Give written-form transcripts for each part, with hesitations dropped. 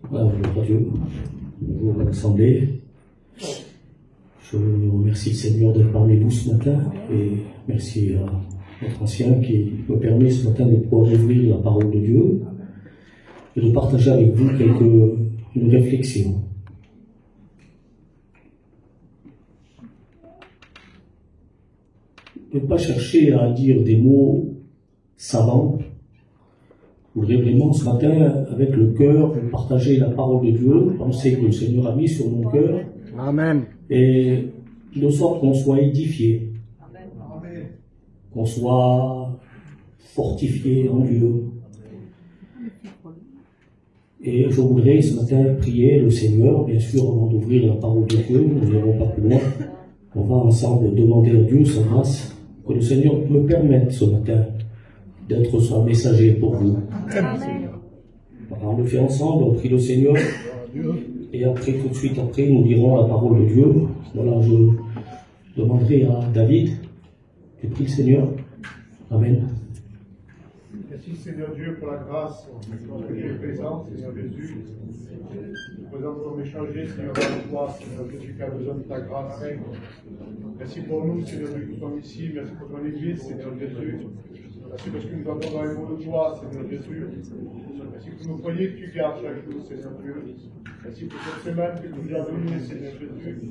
Bonjour à Dieu, bonjour à l'Assemblée. Je remercie le Seigneur d'être parmi vous ce matin et merci à notre ancien qui me permet ce matin de pouvoir ouvrir la parole de Dieu et de partager avec vous une réflexion. Ne pas chercher à dire des mots savants. Je voudrais vraiment ce matin, avec le cœur, partager la parole de Dieu, penser que le Seigneur a mis sur mon cœur. Amen. Et de sorte qu'on soit édifié, qu'on soit fortifié en Dieu. Et je voudrais ce matin prier le Seigneur, bien sûr, avant d'ouvrir la parole de Dieu, nous n'irons pas plus loin. On va ensemble demander à Dieu sa grâce, que le Seigneur me permette ce matin d'être son messager pour vous. Amen. Alors, on le fait ensemble, on prie le Seigneur, et après, tout de suite après, nous dirons la parole de Dieu. Voilà, je demanderai à David, tu pries le Seigneur. Amen. Merci Seigneur Dieu pour la grâce que tu es présent, Seigneur Jésus. Nous présentons échanger, Seigneur, avec toi, Seigneur Jésus, qui a besoin de ta grâce. Merci pour nous, Seigneur Dieu, qui sommes ici. Merci pour ton Église, Seigneur Jésus. Merci parce que nous avons dans les mots de toi, Seigneur Jésus. Merci pour nos foyers que tu gardes chaque jour, Seigneur Dieu. Merci pour cette semaine que tu nous as donnée, Seigneur Jésus.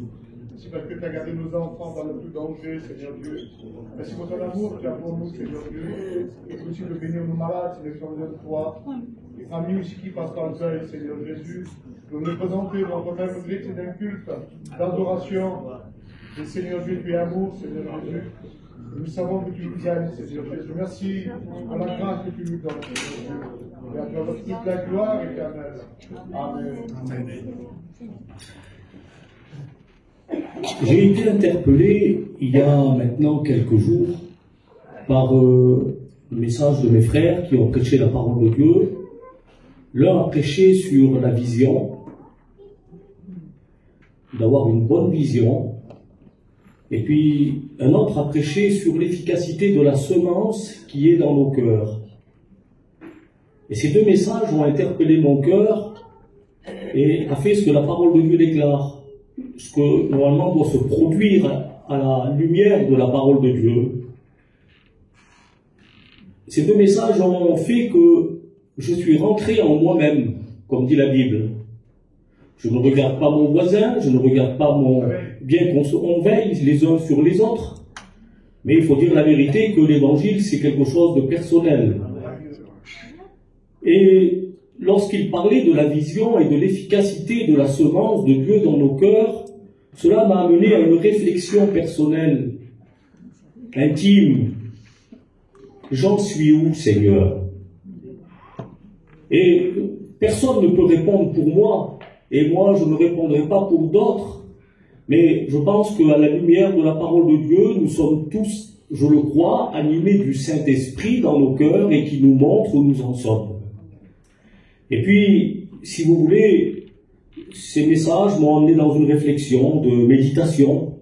Merci parce que tu as gardé nos enfants dans le plus danger, Seigneur Dieu. Merci pour ton amour que tu as pour nous, Seigneur Dieu. Et aussi de bénir nos malades, Seigneur, qui ont besoin de toi. Les familles aussi qui passent dans le deuil, Seigneur Jésus. Nous nous présenter dans ton même gré, c'est d'un culte, d'adoration. Et Seigneur Dieu, tu es amour, Seigneur Jésus. Nous savons que tu nous aimes, Seigneur Jésus. Merci pour la grâce que tu nous donnes, Seigneur Dieu. Et à toi toute la gloire éternelle. Amen. Amen. J'ai été interpellé il y a maintenant quelques jours par le message de mes frères qui ont prêché la parole de Dieu. L'un a prêché sur la vision, d'avoir une bonne vision, et puis un autre a prêché sur l'efficacité de la semence qui est dans nos cœurs. Et ces deux messages ont interpellé mon cœur et a fait ce que la parole de Dieu déclare, ce que normalement doit se produire à la lumière de la parole de Dieu. Ces deux messages ont fait que je suis rentré en moi-même, comme dit la Bible. Je ne regarde pas mon voisin, je ne regarde pas bien qu'on veille les uns sur les autres, mais il faut dire la vérité que l'évangile c'est quelque chose de personnel. Et lorsqu'il parlait de la vision et de l'efficacité de la semence de Dieu dans nos cœurs, cela m'a amené à une réflexion personnelle, intime. J'en suis où, Seigneur? Et personne ne peut répondre pour moi, et moi je ne répondrai pas pour d'autres, mais je pense qu'à la lumière de la parole de Dieu, nous sommes tous, je le crois, animés du Saint-Esprit dans nos cœurs et qui nous montre où nous en sommes. Et puis, si vous voulez, ces messages m'ont amené dans une réflexion de méditation.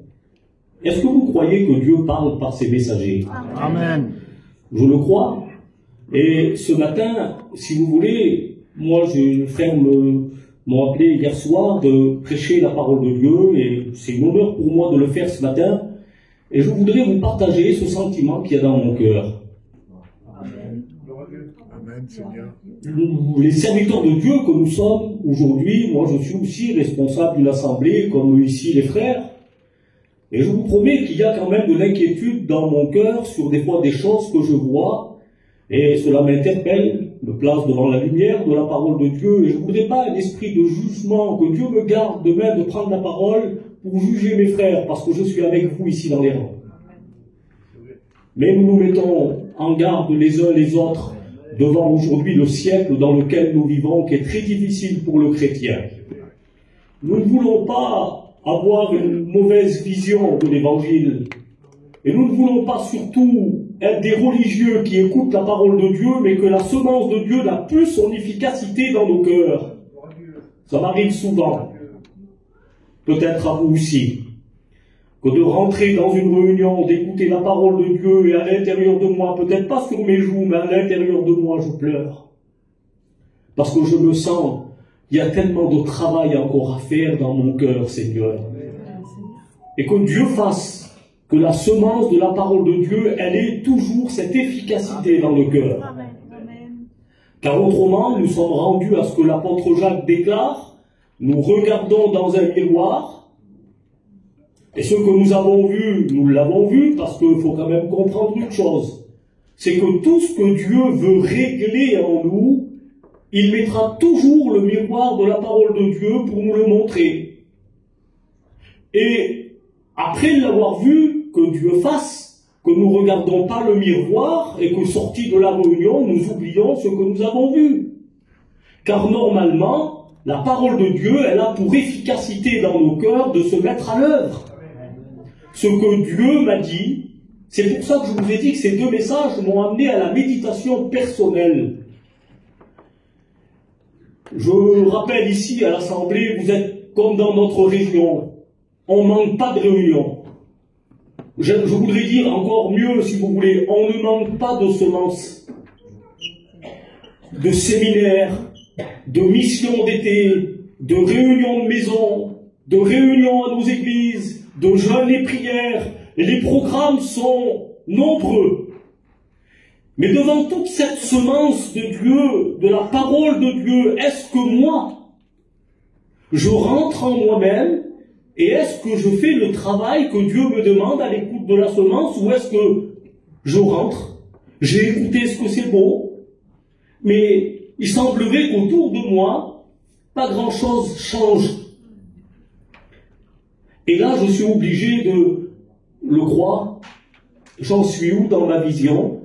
Est-ce que vous croyez que Dieu parle par ses messagers? Amen. Je le crois. Et ce matin, si vous voulez, moi, les frères m'ont appelé hier soir de prêcher la parole de Dieu, et c'est une honneur pour moi de le faire ce matin. Et je voudrais vous partager ce sentiment qu'il y a dans mon cœur. Amen, Seigneur. Les serviteurs de Dieu que nous sommes aujourd'hui, moi je suis aussi responsable d'une assemblée comme ici les frères, et je vous promets qu'il y a quand même de l'inquiétude dans mon cœur sur des fois des choses que je vois, et cela m'interpelle, me place devant la lumière de la parole de Dieu, et je ne voudrais pas un esprit de jugement, que Dieu me garde demain de prendre la parole pour juger mes frères, parce que je suis avec vous ici dans les rangs. Mais nous nous mettons en garde les uns les autres devant aujourd'hui le siècle dans lequel nous vivons, qui est très difficile pour le chrétien. Nous ne voulons pas avoir une mauvaise vision de l'Évangile. Et nous ne voulons pas surtout être des religieux qui écoutent la parole de Dieu, mais que la semence de Dieu n'a plus son efficacité dans nos cœurs. Ça m'arrive souvent. Peut-être à vous aussi. Que de rentrer dans une réunion, d'écouter la parole de Dieu, et à l'intérieur de moi, peut-être pas sur mes joues, mais à l'intérieur de moi, je pleure. Parce que je me sens, il y a tellement de travail encore à faire dans mon cœur, Seigneur. Et que Dieu fasse que la semence de la parole de Dieu, elle ait toujours cette efficacité dans le cœur. Car autrement, nous sommes rendus à ce que l'apôtre Jacques déclare, nous regardons dans un miroir, et ce que nous avons vu, nous l'avons vu, parce qu'il faut quand même comprendre une chose, c'est que tout ce que Dieu veut régler en nous, il mettra toujours le miroir de la parole de Dieu pour nous le montrer. Et après l'avoir vu, que Dieu fasse, que nous ne regardons pas le miroir et que sortis de la réunion, nous oublions ce que nous avons vu. Car normalement, la parole de Dieu, elle a pour efficacité dans nos cœurs de se mettre à l'œuvre. Ce que Dieu m'a dit, c'est pour ça que je vous ai dit que ces deux messages m'ont amené à la méditation personnelle. Je rappelle ici à l'Assemblée, vous êtes comme dans notre région. On ne manque pas de réunion. Je voudrais dire encore mieux, si vous voulez, on ne manque pas de semences, de séminaires, de missions d'été, de réunions de maison, de réunions à nos églises, de jeûnes et prières. Les programmes sont nombreux. Mais devant toute cette semence de Dieu, de la parole de Dieu, est-ce que moi, je rentre en moi-même et est-ce que je fais le travail que Dieu me demande à l'écoute de la semence ou est-ce que je rentre, j'ai écouté ce que c'est beau, mais il semblerait qu'autour de moi, pas grand-chose change. Et là, je suis obligé de le croire. J'en suis où dans ma vision?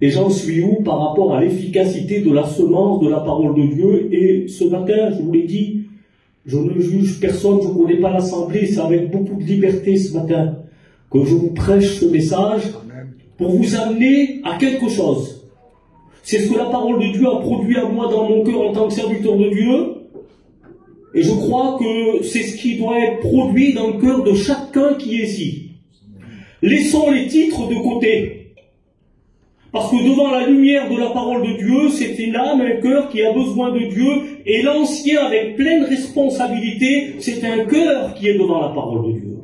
Et j'en suis où par rapport à l'efficacité de la semence de la parole de Dieu? Et ce matin, je vous l'ai dit, je ne juge personne, je ne connais pas l'Assemblée, c'est avec beaucoup de liberté ce matin que je vous prêche ce message pour vous amener à quelque chose. C'est ce que la parole de Dieu a produit à moi dans mon cœur en tant que serviteur de Dieu. Et je crois que c'est ce qui doit être produit dans le cœur de chacun qui est ici. Laissons les titres de côté. Parce que devant la lumière de la parole de Dieu, c'est une âme, un cœur qui a besoin de Dieu. Et l'ancien, avec pleine responsabilité, c'est un cœur qui est devant la parole de Dieu.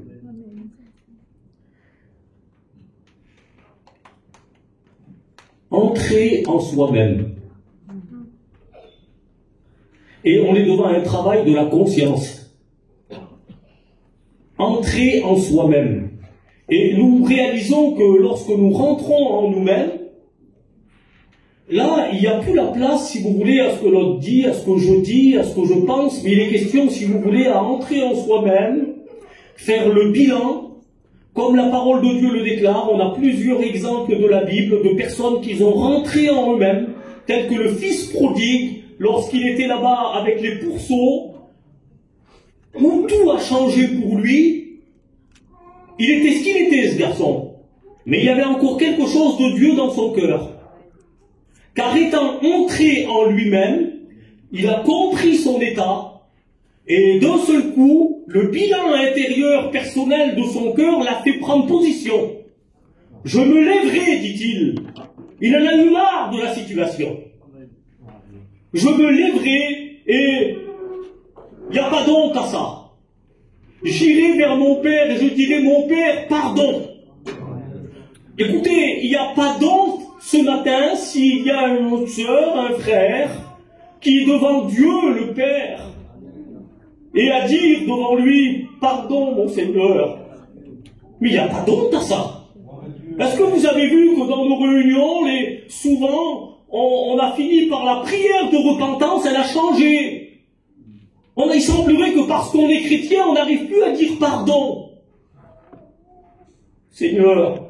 Entrer en soi-même. Et on est devant un travail de la conscience. Entrer en soi-même. Et nous réalisons que lorsque nous rentrons en nous-mêmes, là, il n'y a plus la place, si vous voulez, à ce que l'autre dit, à ce que je dis, à ce que je pense, mais il est question, si vous voulez, à entrer en soi-même, faire le bilan, comme la parole de Dieu le déclare. On a plusieurs exemples de la Bible, de personnes qui ont rentré en eux-mêmes, tels que le fils prodigue, lorsqu'il était là-bas avec les pourceaux, où tout a changé pour lui. Il était ce qu'il était, ce garçon. Mais il y avait encore quelque chose de Dieu dans son cœur. Car étant entré en lui-même, il a compris son état, et d'un seul coup, le bilan intérieur personnel de son cœur l'a fait prendre position. Je me lèverai, dit-il. Il en a eu marre de la situation. Je me lèverai et il n'y a pas d'honte à ça. J'irai vers mon père et je dirai, mon père, pardon. Écoutez, il n'y a pas d'honte ce matin s'il y a une sœur, un frère, qui est devant Dieu le Père, et à dire devant lui, pardon mon Seigneur. Mais il n'y a pas d'honte à ça. Est-ce que vous avez vu que dans nos réunions, souvent, on a fini par la prière de repentance, elle a changé. Il semblerait que parce qu'on est chrétien, on n'arrive plus à dire pardon. Seigneur,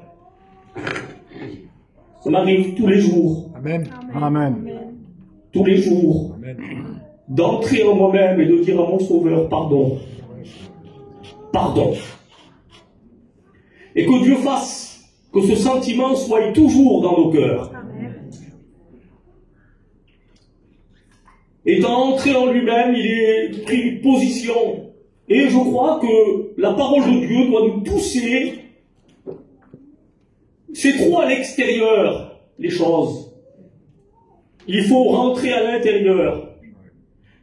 ça m'arrive tous les jours. Amen. Amen. Tous les jours. D'entrer en moi-même et de dire à mon Sauveur, pardon. Pardon. Et que Dieu fasse que ce sentiment soit toujours dans nos cœurs. Étant entré en lui-même, il est pris position. Et je crois que la parole de Dieu doit nous pousser. C'est trop à l'extérieur, les choses. Il faut rentrer à l'intérieur.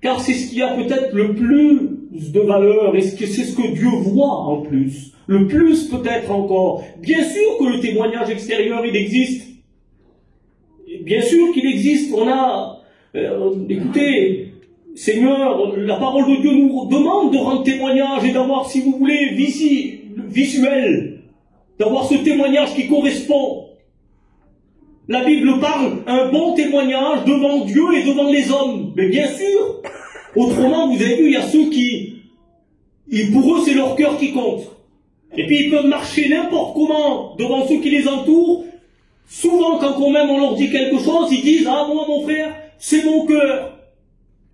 Car c'est ce qui a peut-être le plus de valeur et c'est ce que Dieu voit en plus. Le plus peut-être encore. Bien sûr que le témoignage extérieur, il existe. Bien sûr qu'il existe. On a... écoutez, Seigneur, la parole de Dieu nous demande de rendre témoignage et d'avoir, si vous voulez, visuel. D'avoir ce témoignage qui correspond. La Bible parle un bon témoignage devant Dieu et devant les hommes. Mais bien sûr, autrement, vous avez vu, il y a ceux qui, pour eux, c'est leur cœur qui compte. Et puis ils peuvent marcher n'importe comment devant ceux qui les entourent. Souvent, quand même on leur dit quelque chose, ils disent « Ah, moi, mon frère, c'est mon cœur. »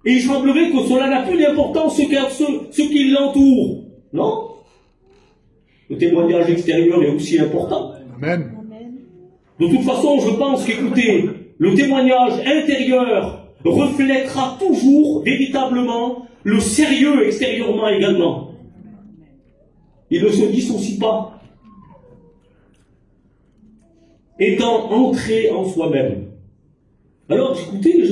Et il semblerait que cela n'a plus d'importance ceux qui l'entourent. Non? Le témoignage extérieur est aussi important. Amen. De toute façon, je pense qu'écoutez, le témoignage intérieur reflètera toujours, véritablement, le sérieux extérieurement également. Il ne se dissocie pas. Étant entré en soi-même. Alors, écoutez,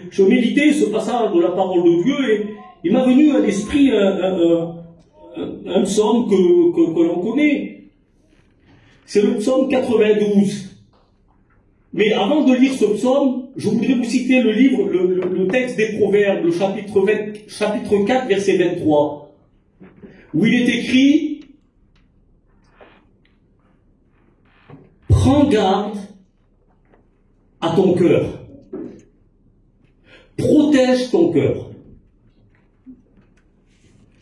je méditais ce passage de la parole de Dieu et il m'a venu à l'esprit un psaume que l'on connaît. C'est le psaume 92. Mais avant de lire ce psaume, je voudrais vous citer le livre, le texte des Proverbes, le chapitre 4, verset 23, où il est écrit « Prends garde à ton cœur, protège ton cœur,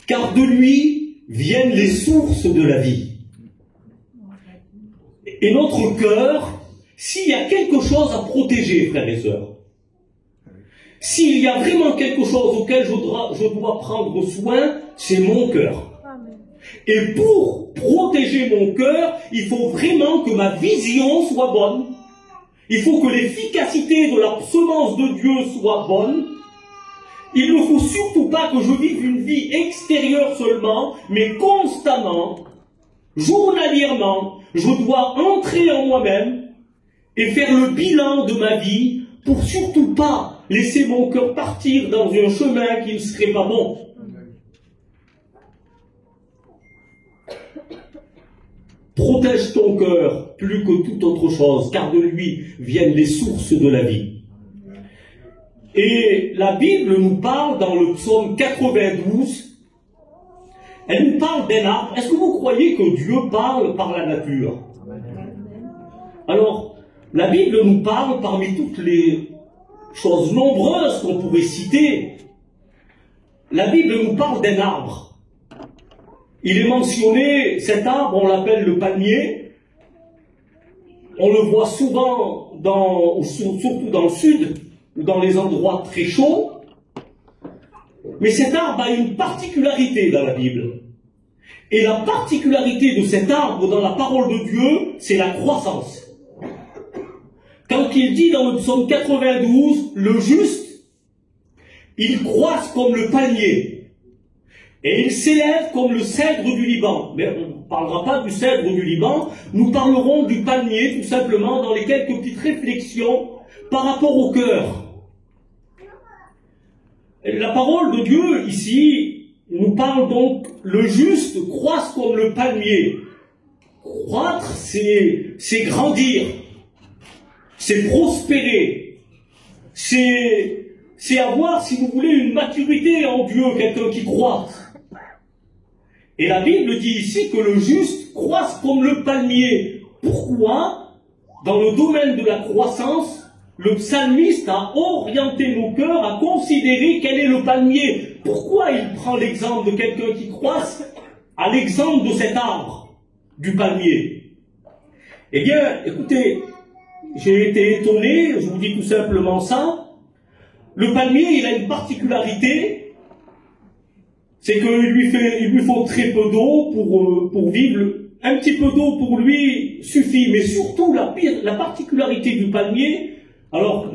car de lui viennent les sources de la vie. » Et notre cœur, s'il y a quelque chose à protéger, frères et sœurs, s'il y a vraiment quelque chose auquel je dois prendre soin, c'est mon cœur. Et pour protéger mon cœur, il faut vraiment que ma vision soit bonne. Il faut que l'efficacité de la semence de Dieu soit bonne. Il ne faut surtout pas que je vive une vie extérieure seulement, mais constamment, journalièrement, je dois entrer en moi-même et faire le bilan de ma vie pour surtout pas laisser mon cœur partir dans un chemin qui ne serait pas bon. Protège ton cœur plus que toute autre chose, car de lui viennent les sources de la vie. Et la Bible nous parle dans le psaume 92, elle nous parle d'un arbre. Est-ce que vous croyez que Dieu parle par la nature? Alors, la Bible nous parle parmi toutes les choses nombreuses qu'on pourrait citer. La Bible nous parle d'un arbre. Il est mentionné, cet arbre, on l'appelle le palmier. On le voit souvent, surtout dans le sud, ou dans les endroits très chauds. Mais cet arbre a une particularité dans la Bible. Et la particularité de cet arbre dans la parole de Dieu, c'est la croissance. Quand il dit dans le psaume 92, le juste, il croît comme le palmier, et il s'élève comme le cèdre du Liban. Mais on ne parlera pas du cèdre du Liban, nous parlerons du palmier, tout simplement, dans les quelques petites réflexions par rapport au cœur. La parole de Dieu, ici, nous parle donc, le juste croît comme le palmier. Croître, c'est grandir. C'est prospérer, c'est avoir, si vous voulez, une maturité en Dieu, quelqu'un qui croît. Et la Bible dit ici que le juste croît comme le palmier. Pourquoi? Dans le domaine de la croissance, le psalmiste a orienté nos cœurs à considérer quel est le palmier. Pourquoi il prend l'exemple de quelqu'un qui croît à l'exemple de cet arbre, du palmier? Eh bien, écoutez, j'ai été étonné, je vous dis tout simplement ça. Le palmier, il a une particularité, c'est qu'il lui faut très peu d'eau pour vivre. Un petit peu d'eau pour lui suffit, mais surtout la particularité du palmier, alors,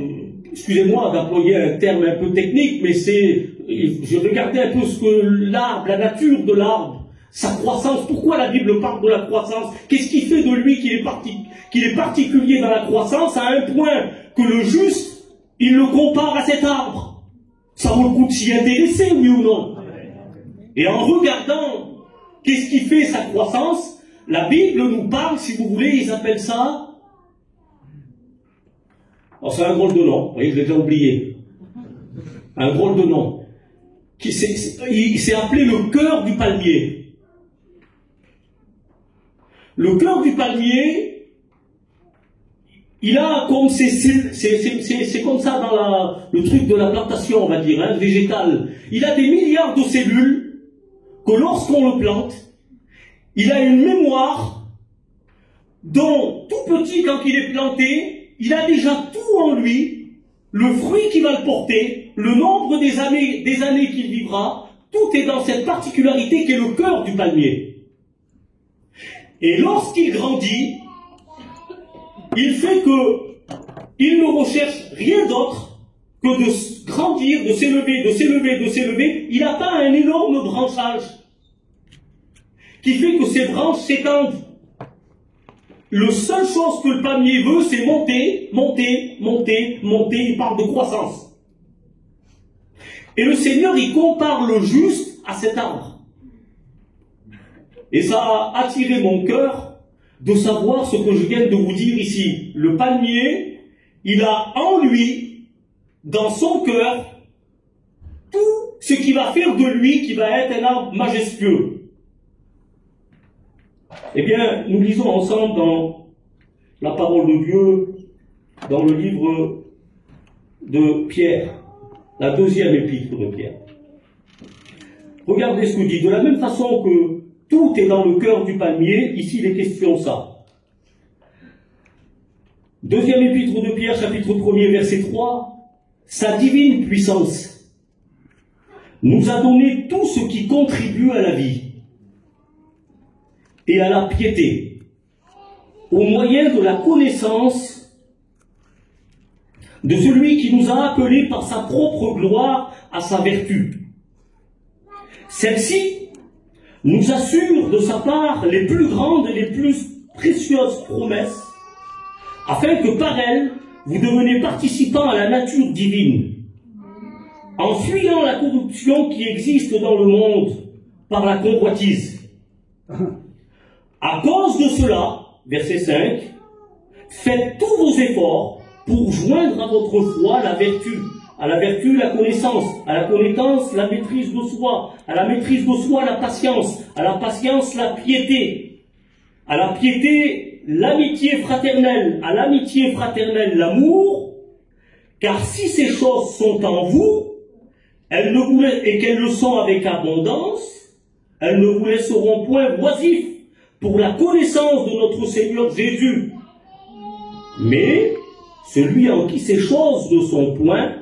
excusez-moi d'employer un terme un peu technique, mais je regardais un peu ce que l'arbre, la nature de l'arbre, sa croissance. Pourquoi la Bible parle de la croissance? Qu'est-ce qui fait de lui qu'il est particulier dans la croissance, à un point que le juste il le compare à cet arbre. Ça vaut le coup de s'y intéresser, oui ou non? Et en regardant qu'est-ce qui fait sa croissance, la Bible nous parle, si vous voulez, ils appellent ça... Alors c'est un drôle de nom, vous voyez, je l'ai déjà oublié. Un drôle de nom. Il s'est appelé le cœur du palmier. Le cœur du palmier, il a comme c'est comme ça dans le truc de la plantation, on va dire, hein, végétale. Il a des milliards de cellules que lorsqu'on le plante, il a une mémoire dont tout petit quand il est planté, il a déjà tout en lui, le fruit qui va le porter, le nombre des années qu'il vivra, tout est dans cette particularité qui est le cœur du palmier. Et lorsqu'il grandit, il fait que il ne recherche rien d'autre que de grandir, de s'élever, de s'élever, de s'élever. Il n'a pas un énorme branchage qui fait que ses branches s'étendent. La seule chose que le palmier veut, c'est monter, monter, monter, monter. Il parle de croissance. Et le Seigneur, il compare le juste à cet arbre. Et ça a attiré mon cœur de savoir ce que je viens de vous dire ici. Le palmier, il a en lui, dans son cœur, tout ce qui va faire de lui, qui va être un arbre majestueux. Eh bien, nous lisons ensemble dans la parole de Dieu, dans le livre de Pierre, la deuxième épître de Pierre. Regardez ce que dit. De la même façon que tout est dans le cœur du palmier, ici il est question de ça. Deuxième épître de Pierre, chapitre 1er, verset 3. Sa divine puissance nous a donné tout ce qui contribue à la vie et à la piété, au moyen de la connaissance de celui qui nous a appelés par sa propre gloire à sa vertu. Celle-ci nous assure de sa part les plus grandes et les plus précieuses promesses, afin que par elles, vous deveniez participants à la nature divine, en fuyant la corruption qui existe dans le monde par la convoitise. À cause de cela, verset 5, faites tous vos efforts pour joindre à votre foi la vertu la connaissance, à la connaissance la maîtrise de soi, à la maîtrise de soi la patience, à la patience la piété, à la piété l'amitié fraternelle, à l'amitié fraternelle l'amour, car si ces choses sont en vous, et qu'elles le sont avec abondance, elles ne vous laisseront point oisifs pour la connaissance de notre Seigneur Jésus. Mais celui en qui ces choses ne sont point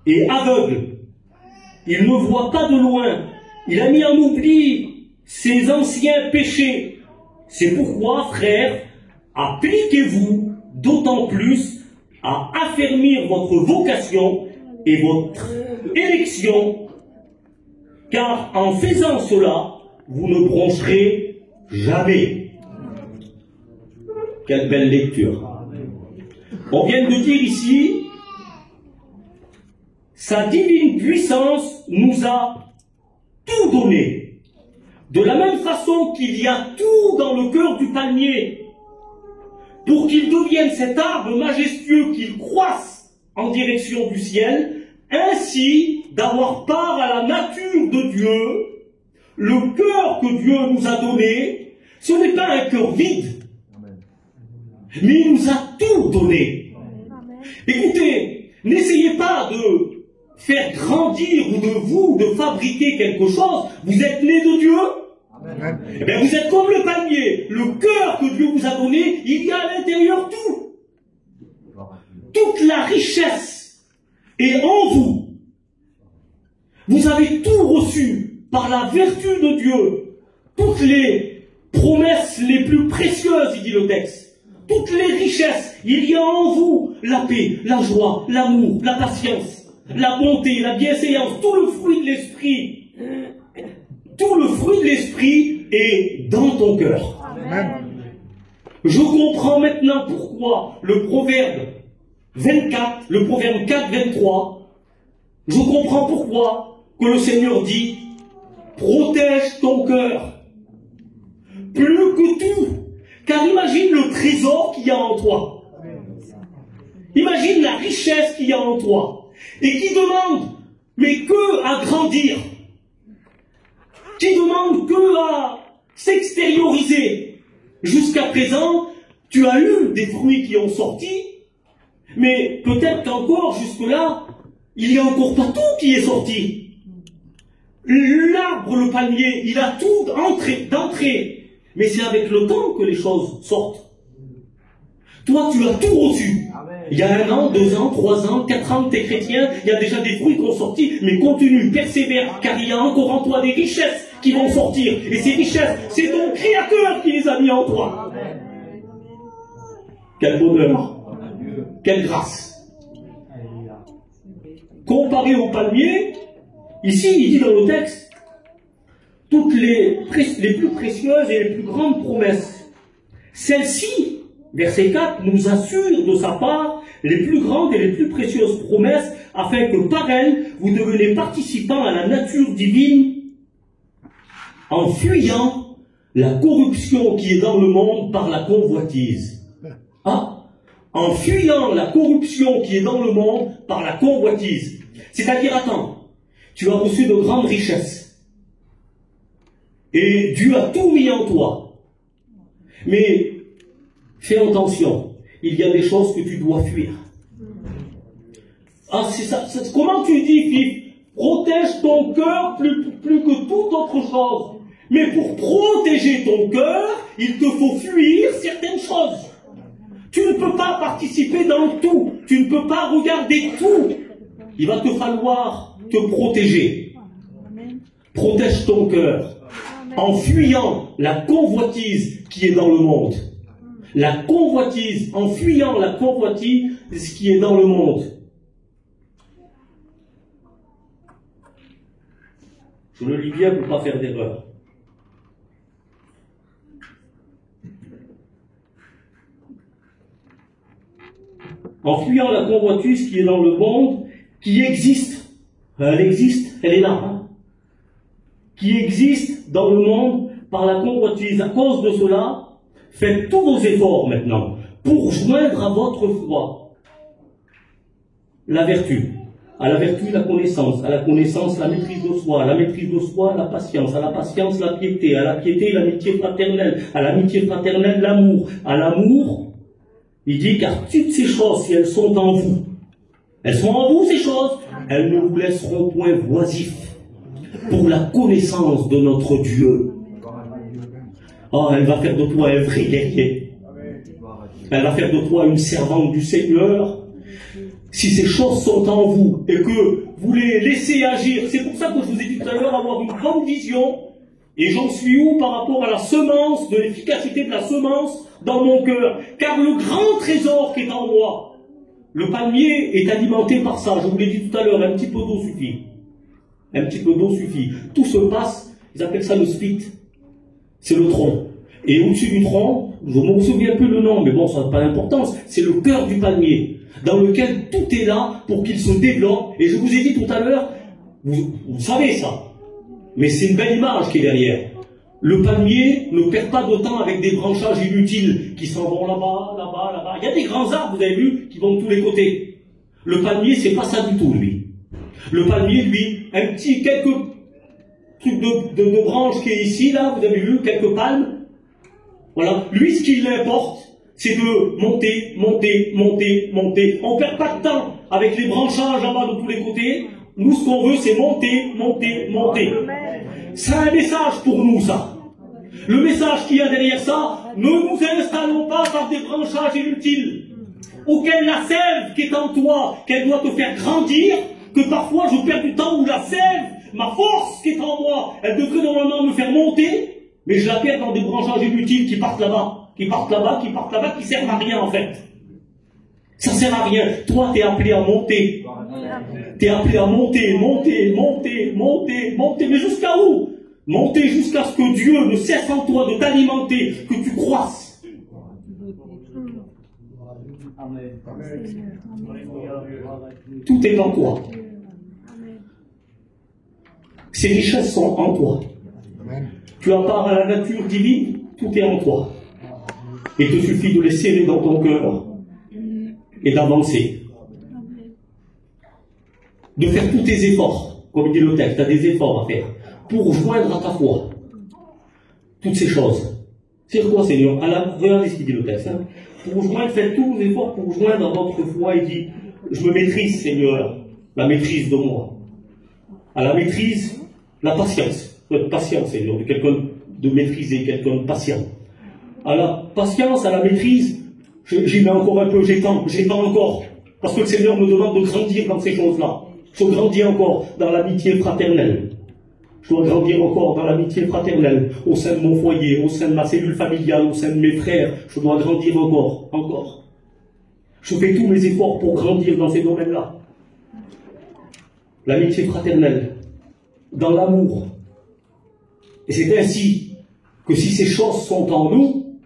est aveugle. Il ne voit pas de loin. Il a mis en oubli ses anciens péchés. C'est pourquoi, frères, appliquez-vous d'autant plus à affermir votre vocation et votre élection, car en faisant cela, vous ne broncherez jamais. Quelle belle lecture. On vient de dire ici, sa divine puissance nous a tout donné. De la même façon qu'il y a tout dans le cœur du palmier, pour qu'il devienne cet arbre majestueux, qu'il croisse en direction du ciel, ainsi d'avoir part à la nature de Dieu, le cœur que Dieu nous a donné, ce n'est pas un cœur vide, mais il nous a tout donné. Écoutez, n'essayez pas de faire grandir ou de fabriquer quelque chose. Vous êtes né de Dieu. Amen. Eh bien, vous êtes comme le palmier. Le cœur que Dieu vous a donné, il y a à l'intérieur tout. Toute la richesse est en vous. Vous avez tout reçu par la vertu de Dieu. Toutes les promesses les plus précieuses, il dit le texte. Toutes les richesses, il y a en vous la paix, la joie, l'amour, la patience, la bonté, la bienséance, tout le fruit de l'esprit. Tout le fruit de l'esprit est dans ton cœur. Amen. Je comprends maintenant pourquoi le proverbe 24, le proverbe 4, 23, je comprends pourquoi que le Seigneur dit « Protège ton cœur, plus que tout, car imagine le trésor qu'il y a en toi. Imagine la richesse qu'il y a en toi, et qui demande, mais que à grandir, qui demande que à s'extérioriser. Jusqu'à présent, tu as eu des fruits qui ont sorti, mais peut-être qu'encore jusque-là, il n'y a encore pas tout qui est sorti. L'arbre, le palmier, il a tout d'entrée, mais c'est avec le temps que les choses sortent. Toi, tu as tout reçu. Il y a 1 an, 2 ans, 3 ans, 4 ans que tu es chrétien, il y a déjà des fruits qui ont sorti, mais continue, persévère, car il y a encore en toi des richesses qui vont sortir. Et ces richesses, c'est ton Créateur qui les a mis en toi. Quel bonheur, quelle grâce. Comparé au palmier, ici, il dit dans le texte, toutes les plus précieuses et les plus grandes promesses. Celle-ci, verset 4, nous assure de sa part les plus grandes et les plus précieuses promesses, afin que par elles, vous deveniez participants à la nature divine, en fuyant la corruption qui est dans le monde par la convoitise. Ah, en fuyant la corruption qui est dans le monde par la convoitise. C'est-à-dire, attends, tu as reçu de grandes richesses. Et Dieu a tout mis en toi. Mais fais attention, il y a des choses que tu dois fuir. Ah, c'est ça. Comment tu dis, fils? Protège ton cœur plus que toute autre chose. Mais pour protéger ton cœur, il te faut fuir certaines choses. Tu ne peux pas participer dans tout. Tu ne peux pas regarder tout. Il va te falloir te protéger. Protège ton cœur en fuyant la convoitise qui est dans le monde. La convoitise, en fuyant la convoitise qui est dans le monde. Je le lis bien pour ne pas faire d'erreur. En fuyant la convoitise qui est dans le monde, qui existe, elle existe, elle est là, hein, qui existe dans le monde par la convoitise. À cause de cela, faites tous vos efforts maintenant pour joindre à votre foi la vertu. À la vertu, la connaissance. À la connaissance, la maîtrise de soi. À la maîtrise de soi, la patience. À la patience, la piété. À la piété, l'amitié fraternelle. À l'amitié fraternelle, l'amour. À l'amour, il dit, car toutes ces choses, si elles sont en vous, elles sont en vous, ces choses, elles ne vous laisseront point voisifs pour la connaissance de notre Dieu. Oh, elle va faire de toi un vrai guerrier. Elle va faire de toi une servante du Seigneur. Si ces choses sont en vous et que vous les laissez agir, c'est pour ça que je vous ai dit tout à l'heure avoir une grande vision. Et j'en suis où par rapport à la semence, de l'efficacité de la semence dans mon cœur? Car le grand trésor qui est en moi, le palmier est alimenté par ça. Je vous l'ai dit tout à l'heure, un petit peu d'eau suffit. Un petit peu d'eau suffit. Tout se passe, ils appellent ça le spit. C'est le tronc. Et au-dessus du tronc, je ne me souviens plus le nom, mais bon, ça n'a pas d'importance, c'est le cœur du palmier, dans lequel tout est là pour qu'il se développe. Et je vous ai dit tout à l'heure, vous savez ça, mais c'est une belle image qui est derrière. Le palmier ne perd pas de temps avec des branchages inutiles qui s'en vont là-bas, là-bas, là-bas. Il y a des grands arbres, vous avez vu, qui vont de tous les côtés. Le palmier, c'est pas ça du tout, lui. Le palmier, lui, un petit, quelques trucs de branches qui est ici, là, vous avez vu, quelques palmes. Voilà. Lui, ce qui l'importe, c'est de monter, monter, monter, monter. On ne perd pas de temps avec les branchages en bas de tous les côtés. Nous, ce qu'on veut, c'est monter, monter, monter. C'est un message pour nous, ça. Le message qu'il y a derrière ça, ne nous installons pas par des branchages inutiles, auquel la sève qui est en toi, qu'elle doit te faire grandir, que parfois je perds du temps où la sève, ma force qui est en moi, elle devrait normalement me faire monter, mais je la perds dans des branchages inutiles qui partent là-bas, qui partent là-bas, qui partent là-bas, qui servent à rien en fait. Ça sert à rien. Toi, tu es appelé à monter. Tu es appelé à monter, monter, monter, monter, monter. Mais jusqu'à où? Monter jusqu'à ce que Dieu ne cesse en toi de t'alimenter, que tu croisses. Tout est en toi. Ces richesses sont en toi. Tu as part à la nature divine, tout est en toi. Il te suffit de les serrer dans ton cœur et d'avancer. De faire tous tes efforts, comme dit le texte, tu as des efforts à faire, pour joindre à ta foi toutes ces choses. C'est quoi, Seigneur? Regardez ce qu'il dit le texte. Hein. Pour joindre, faites tous vos efforts pour joindre à votre foi. Il dit, je me maîtrise, Seigneur, la maîtrise de moi. À la maîtrise, la patience. Être patient, Seigneur, de quelqu'un de maîtrisé, quelqu'un de patient. À la patience, à la maîtrise, j'y mets encore un peu, j'étends encore. Parce que le Seigneur me demande de grandir dans ces choses-là. Je grandis encore dans l'amitié fraternelle. Je dois grandir encore dans l'amitié fraternelle, au sein de mon foyer, au sein de ma cellule familiale, au sein de mes frères. Je dois grandir encore. Je fais tous mes efforts pour grandir dans ces domaines-là. L'amitié fraternelle, dans l'amour. Et c'est ainsi que si ces choses sont en nous,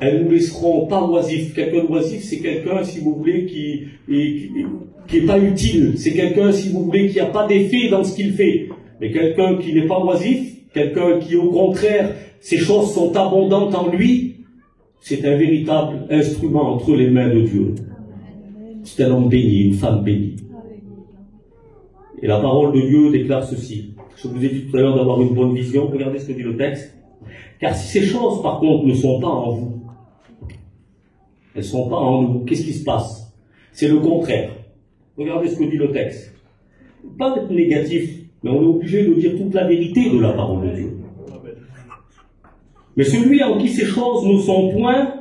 elles ne nous laisseront pas oisifs. Quelqu'un d'oisif, c'est quelqu'un, si vous voulez, qui est pas utile. C'est quelqu'un, si vous voulez, qui n'a pas d'effet dans ce qu'il fait. Mais quelqu'un qui n'est pas oisif, quelqu'un qui, au contraire, ces choses sont abondantes en lui, c'est un véritable instrument entre les mains de Dieu. C'est un homme béni, une femme bénie. Et la parole de Dieu déclare ceci. Je vous ai dit tout à l'heure d'avoir une bonne vision. Regardez ce que dit le texte. Car si ces choses, par contre, ne sont pas en vous, elles ne sont pas en nous, qu'est-ce qui se passe? C'est le contraire. Regardez ce que dit le texte. Pas d'être négatif, mais on est obligé de dire toute la vérité de la parole de Dieu. Mais celui en qui ces choses ne sont point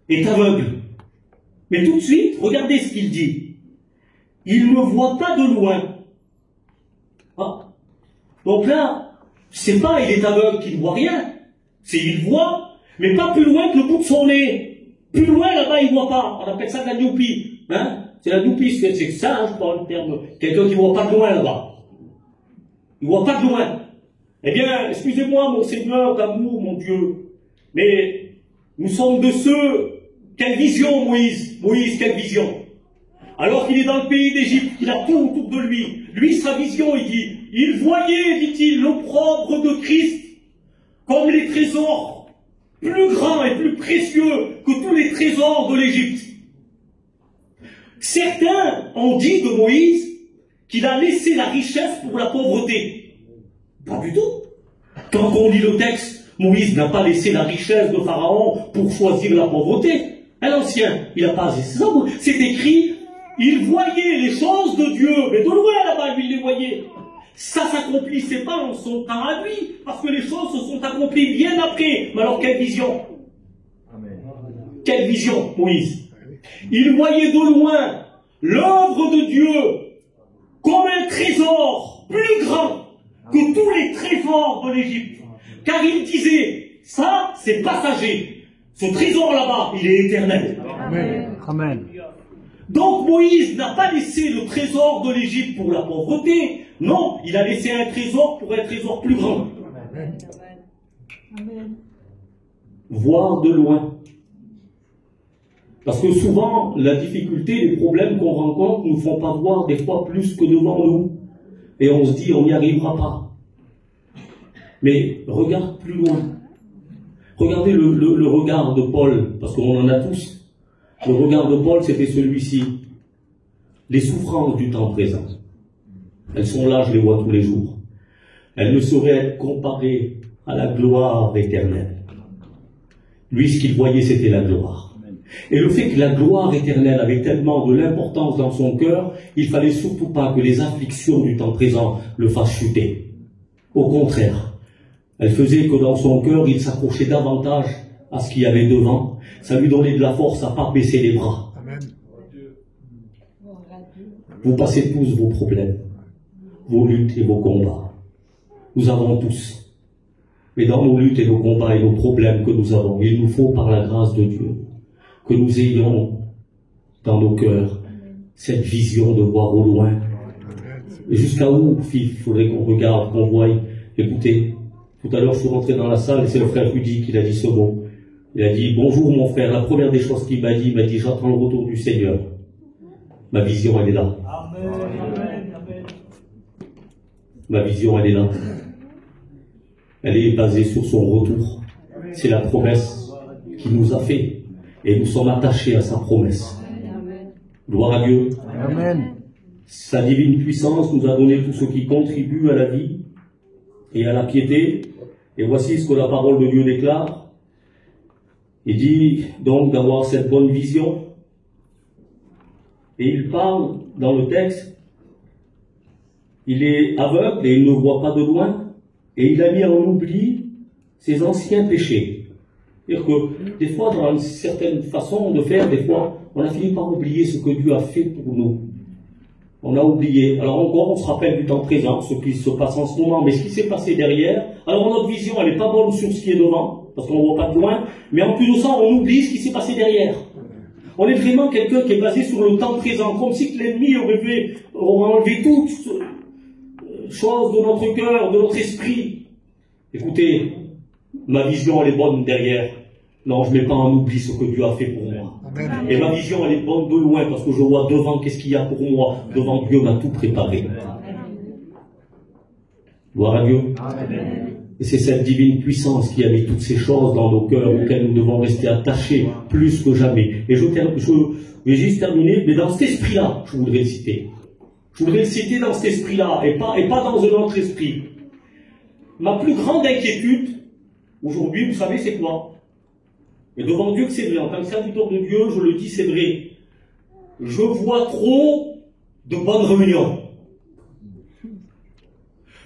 est aveugle. Mais tout de suite, regardez ce qu'il dit. Il ne voit pas de loin. Ah. Donc là, c'est pas il est aveugle qu'il ne voit rien. C'est il voit, mais pas plus loin que le bout de son nez. Plus loin là-bas, il ne voit pas. On appelle ça de la myopie. Hein? C'est la myopie, c'est ça, hein, je parle le terme. Quelqu'un qui ne voit pas de loin là-bas. Il ne voit pas de loin. Eh bien, excusez-moi, mon Seigneur d'amour, mon Dieu, mais nous sommes de ceux... Quelle vision, Moïse? Moïse, quelle vision? Alors qu'il est dans le pays d'Égypte, qu'il a tout autour de lui. Lui, sa vision, il dit, il voyait, dit-il, l'opprobre de Christ comme les trésors plus grands et plus précieux que tous les trésors de l'Égypte. Certains ont dit de Moïse qu'il a laissé la richesse pour la pauvreté. Pas du tout. Quand on lit le texte, Moïse n'a pas laissé la richesse de Pharaon pour choisir la pauvreté. À l'ancien, il n'a pas laissé ça. C'est écrit, il voyait les choses de Dieu, mais de loin là-bas, lui, il les voyait. Ça s'accomplissait pas en son temps à lui, parce que les choses se sont accomplies bien après. Mais alors, quelle vision? Amen. Quelle vision, Moïse? Il voyait de loin l'œuvre de Dieu comme un trésor plus grand que tous les trésors de l'Égypte. Car il disait, ça, c'est passager. Ce trésor là-bas, il est éternel. Amen. Amen. Donc Moïse n'a pas laissé le trésor de l'Égypte pour la pauvreté. Non, il a laissé un trésor pour un trésor plus grand. Amen. Voir de loin. Parce que souvent, la difficulté, les problèmes qu'on rencontre nous font pas voir des fois plus que devant nous. Et on se dit, on n'y arrivera pas. Mais regarde plus loin. Regardez le regard de Paul, parce qu'on en a tous. Le regard de Paul, c'était celui-ci. Les souffrances du temps présent. Elles sont là, je les vois tous les jours. Elles ne sauraient être comparées à la gloire éternelle. Lui, ce qu'il voyait, c'était la gloire. Et le fait que la gloire éternelle avait tellement de l'importance dans son cœur, il fallait surtout pas que les afflictions du temps présent le fassent chuter. Au contraire, elle faisait que dans son cœur, il s'accrochait davantage à ce qu'il y avait devant. Ça lui donnait de la force à ne pas baisser les bras. Amen. Vous passez tous vos problèmes, vos luttes et vos combats. Nous avons tous. Mais dans nos luttes et nos combats et nos problèmes que nous avons, il nous faut, par la grâce de Dieu, que nous ayons dans nos cœurs cette vision de voir au loin. Et jusqu'à où, il faudrait qu'on regarde, qu'on voie. Écoutez, tout à l'heure, je suis rentré dans la salle et c'est le frère Rudy qui a dit ce mot. Il a dit, bonjour mon frère. La première des choses qu'il m'a dit, j'attends le retour du Seigneur. Ma vision, elle est là. Ma vision, elle est là. Elle est basée sur son retour. C'est la promesse qu'il nous a fait. Et nous sommes attachés à sa promesse. Gloire à Dieu. Amen. Sa divine puissance nous a donné tout ce qui contribue à la vie et à la piété. Et voici ce que la parole de Dieu déclare. Il dit donc d'avoir cette bonne vision. Et il parle dans le texte, il est aveugle et il ne voit pas de loin. Et il a mis en oubli ses anciens péchés. C'est-à-dire que des fois, dans une certaine façon de faire, des fois, on a fini par oublier ce que Dieu a fait pour nous. On a oublié. Alors encore, on se rappelle du temps présent, ce qui se passe en ce moment, mais ce qui s'est passé derrière. Alors notre vision, elle n'est pas bonne sur ce qui est devant, parce qu'on ne voit pas de loin, mais en plus de ça, on oublie ce qui s'est passé derrière. On est vraiment quelqu'un qui est basé sur le temps présent, comme si l'ennemi aurait enlevé toutes choses de notre cœur, de notre esprit. Écoutez, ma vision, elle est bonne derrière. Non, je ne mets pas en oubli ce que Dieu a fait pour moi. Amen. Et ma vision, elle est bonne de loin, parce que je vois devant qu'est-ce qu'il y a pour moi. Devant Dieu m'a tout préparé. Gloire à Dieu. Amen. Et c'est cette divine puissance qui a mis toutes ces choses dans nos cœurs, auxquelles nous devons rester attachés plus que jamais. Et je vais juste terminer, mais dans cet esprit-là, je voudrais le citer. Je voudrais le citer dans cet esprit-là, et pas dans un autre esprit. Ma plus grande inquiétude, aujourd'hui, vous savez, c'est quoi? Et devant Dieu que c'est vrai, en tant que serviteur de Dieu, je le dis, c'est vrai. Je vois trop de bonnes réunions.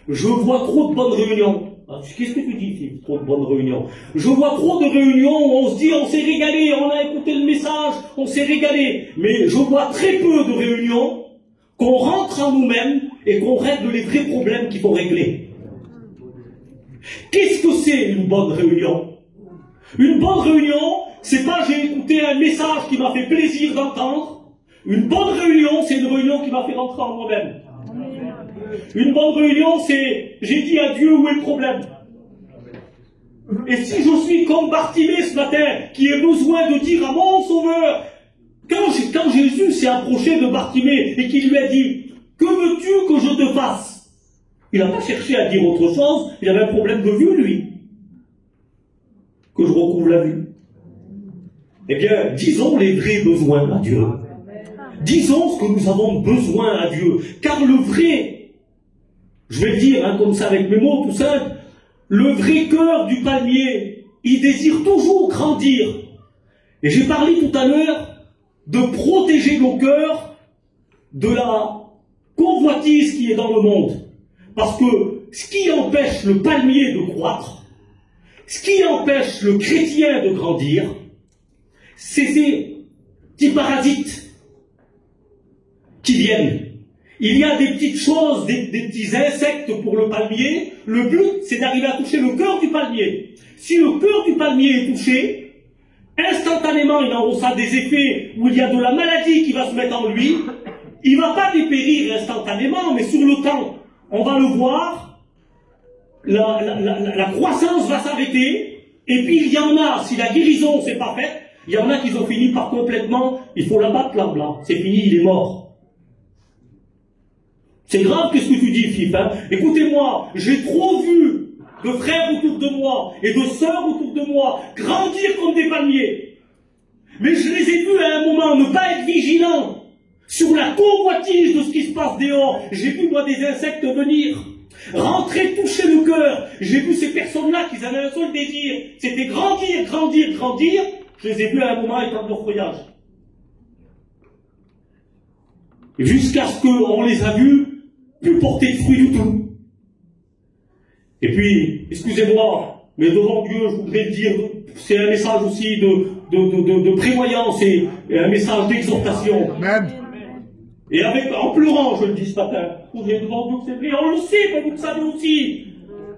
Je vois trop de bonnes réunions. Qu'est-ce que tu dis, Philippe? Trop de bonnes réunions. Je vois trop de réunions où on se dit, on s'est régalé, on a écouté le message, on s'est régalé. Mais je vois très peu de réunions qu'on rentre en nous-mêmes et qu'on règle les vrais problèmes qu'il faut régler. Qu'est-ce que c'est une bonne réunion? Une bonne réunion, c'est pas j'ai écouté un message qui m'a fait plaisir d'entendre. Une bonne réunion, c'est une réunion qui m'a fait rentrer en moi-même. Une bonne réunion, c'est j'ai dit à Dieu où est le problème. Et si je suis comme Bartimée ce matin, qui a besoin de dire à mon Sauveur, quand Jésus s'est approché de Bartimée et qu'il lui a dit, que veux-tu que je te fasse? Il n'a pas cherché à dire autre chose, il avait un problème de vue, lui. Que je recouvre la vue. Eh bien, disons les vrais besoins à Dieu. Disons ce que nous avons besoin à Dieu. Car le vrai, je vais le dire comme ça avec mes mots tout simple, le vrai cœur du palmier, il désire toujours grandir. Et j'ai parlé tout à l'heure de protéger nos cœurs de la convoitise qui est dans le monde. Parce que ce qui empêche le palmier de croître, ce qui empêche le chrétien de grandir, c'est ces petits parasites qui viennent. Il y a des petites choses, des petits insectes pour le palmier. Le but, c'est d'arriver à toucher le cœur du palmier. Si le cœur du palmier est touché, instantanément, il aura des effets où il y a de la maladie qui va se mettre en lui. Il ne va pas dépérir instantanément, mais sur le temps, on va le voir. La croissance va s'arrêter, et puis il y en a, si la guérison s'est pas faite, il y en a qui ont fini par complètement, il faut l'abattre l'arbre là, c'est fini, il est mort. C'est grave qu'est-ce que tu dis, Philippe, hein? Écoutez-moi, j'ai trop vu de frères autour de moi, et de sœurs autour de moi, grandir comme des palmiers. Mais je les ai vus à un moment ne pas être vigilants sur la convoitise de ce qui se passe dehors. J'ai vu moi des insectes venir. Rentrer, toucher le cœur. J'ai vu ces personnes-là qui avaient un seul désir, c'était grandir, grandir, grandir. Je les ai vus à un moment étendre leur feuillage. Jusqu'à ce qu'on les a vus plus porter de fruits du tout. Et puis, excusez-moi, mais devant Dieu, je voudrais le dire, c'est un message aussi de prévoyance et un message d'exhortation. Amen. Et en pleurant, je le dis ce matin. J'ai devant Dieu que c'est vrai, on le sait, mais vous le savez aussi.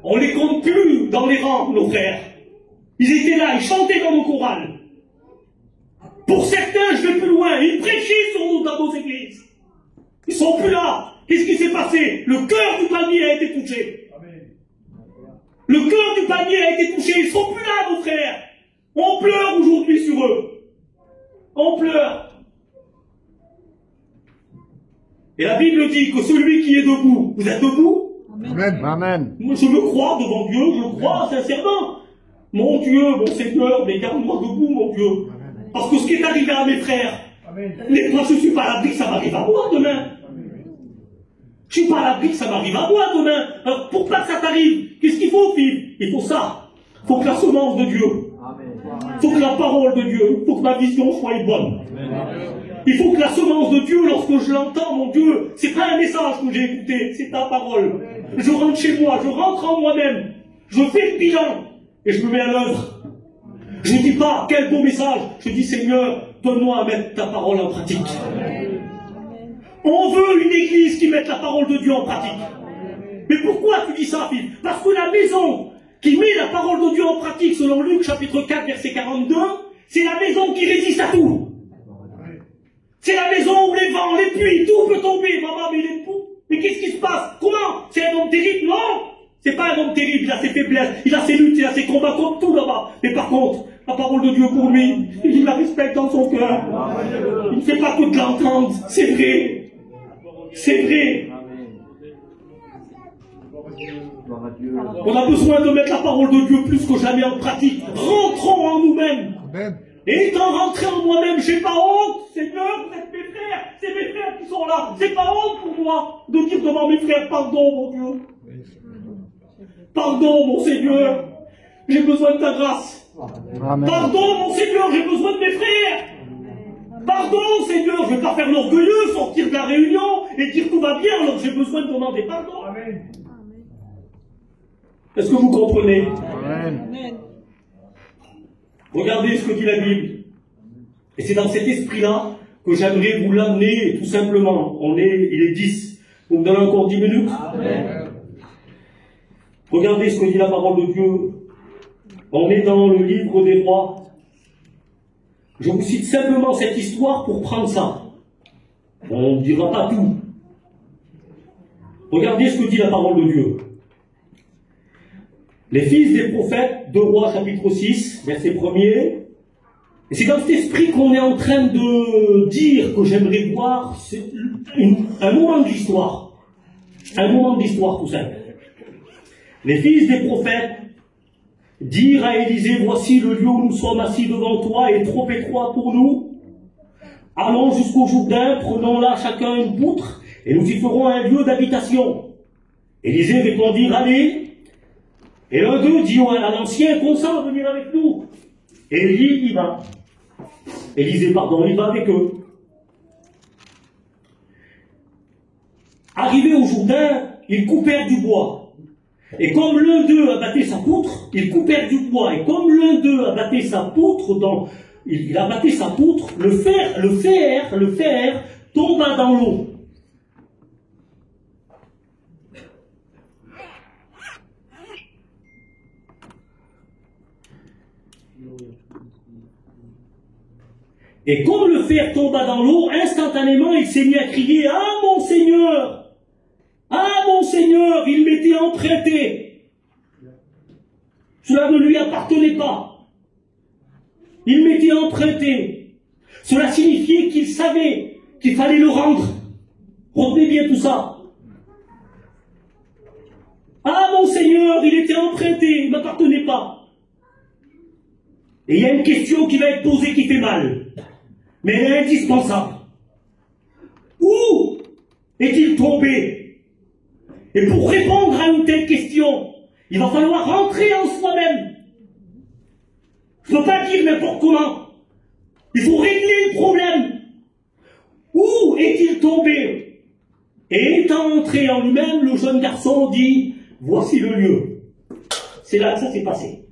On les compte plus dans les rangs, nos frères. Ils étaient là, ils chantaient dans nos chorales. Pour certains, je vais plus loin, ils prêchaient sur nous dans nos églises. Ils sont plus là. Qu'est-ce qui s'est passé? Le cœur du palmier a été touché. Le cœur du palmier a été touché. Ils sont plus là, nos frères. On pleure aujourd'hui sur eux. On pleure. Et la Bible dit que celui qui est debout, vous êtes debout? Amen. Amen. Moi, je me crois devant Dieu, je crois sincèrement. Mon Dieu, mon Seigneur, mais garde-moi debout, mon Dieu. Parce que ce qui est arrivé à mes frères, moi je ne suis pas à l'abri que ça m'arrive à moi demain. Je ne suis pas à l'abri que ça m'arrive à moi demain. Alors pour pas que ça t'arrive, qu'est-ce qu'il faut, fille? Il faut ça. Il faut que la semence de Dieu, il faut que la parole de Dieu, il faut que ma vision soit bonne. Il faut que la semence de Dieu, lorsque je l'entends, mon Dieu, c'est pas un message que j'ai écouté, c'est ta parole. Je rentre chez moi, je rentre en moi-même, je fais le bilan et je me mets à l'œuvre. Je ne dis pas quel beau message, je dis Seigneur, donne-moi à mettre ta parole en pratique. On veut une église qui mette la parole de Dieu en pratique. Mais pourquoi tu dis ça, fille? Parce que la maison qui met la parole de Dieu en pratique, selon Luc chapitre 4, verset 42, c'est la maison qui résiste à tout. C'est la maison où les vents, les pluies, tout peut tomber. Maman, mais il est fou. Mais qu'est-ce qui se passe? Comment? C'est un homme terrible? Non! C'est pas un homme terrible, il a ses faiblesses, il a ses luttes, il a ses combats comme tout là-bas. Mais par contre, la parole de Dieu pour lui, il la respecte dans son cœur. Il ne fait pas que de l'entendre. C'est vrai. C'est vrai. On a besoin de mettre la parole de Dieu plus que jamais en pratique. Rentrons en nous-mêmes. Et étant rentré en moi-même, j'ai pas honte, Seigneur, vous êtes mes frères, c'est mes frères qui sont là. C'est pas honte pour moi de dire devant mes frères, pardon mon Dieu. Pardon mon Seigneur, j'ai besoin de ta grâce. Amen. Pardon mon Seigneur, j'ai besoin de mes frères. Pardon Seigneur, je ne vais pas faire l'orgueilleux, sortir de la réunion et dire tout va bien alors que j'ai besoin de demander pardon. Amen. Est-ce que vous comprenez? Amen. Regardez ce que dit la Bible. Et c'est dans cet esprit-là que j'aimerais vous l'amener tout simplement. Il est 10. Vous me donnez encore 10 minutes? Amen. Regardez ce que dit la parole de Dieu. On est dans le livre des rois. Je vous cite simplement cette histoire pour prendre ça. On ne dira pas tout. Regardez ce que dit la parole de Dieu. Les fils des prophètes, 2 Rois chapitre 6, verset 1er. Et c'est dans cet esprit qu'on est en train de dire que j'aimerais voir un moment de l'histoire. Un moment de l'histoire tout simple. Les fils des prophètes dirent à Élisée, voici le lieu où nous sommes assis devant toi est trop étroit pour nous. Allons jusqu'au Jourdain, prenons là chacun une poutre, et nous y ferons un lieu d'habitation. Élisée répondit, allez. Et l'un d'eux dit à l'ancien, consent à venir avec nous. Et Élisée y va. Élisée, pardon, il va avec eux. Arrivés au Jourdain, ils coupèrent du bois. Et comme l'un d'eux abattait sa poutre, ils coupèrent du bois. Et comme l'un d'eux abattait sa poutre, il abattait sa poutre, le fer tomba dans l'eau. Et comme le fer tomba dans l'eau, instantanément il s'est mis à crier, ah mon Seigneur! Ah mon Seigneur! Il m'était emprunté. Cela ne lui appartenait pas. Il m'était emprunté. Cela signifiait qu'il savait qu'il fallait le rendre. Retenez bien tout ça. Ah mon Seigneur, il était emprunté, il ne m'appartenait pas. Et il y a une question qui va être posée qui fait mal. Mais elle est indispensable. Où est-il tombé? Et pour répondre à une telle question, il va falloir rentrer en soi-même. Je ne peux pas dire n'importe comment. Il faut régler le problème. Où est-il tombé? Et étant entré en lui-même, le jeune garçon dit, voici le lieu. C'est là que ça s'est passé.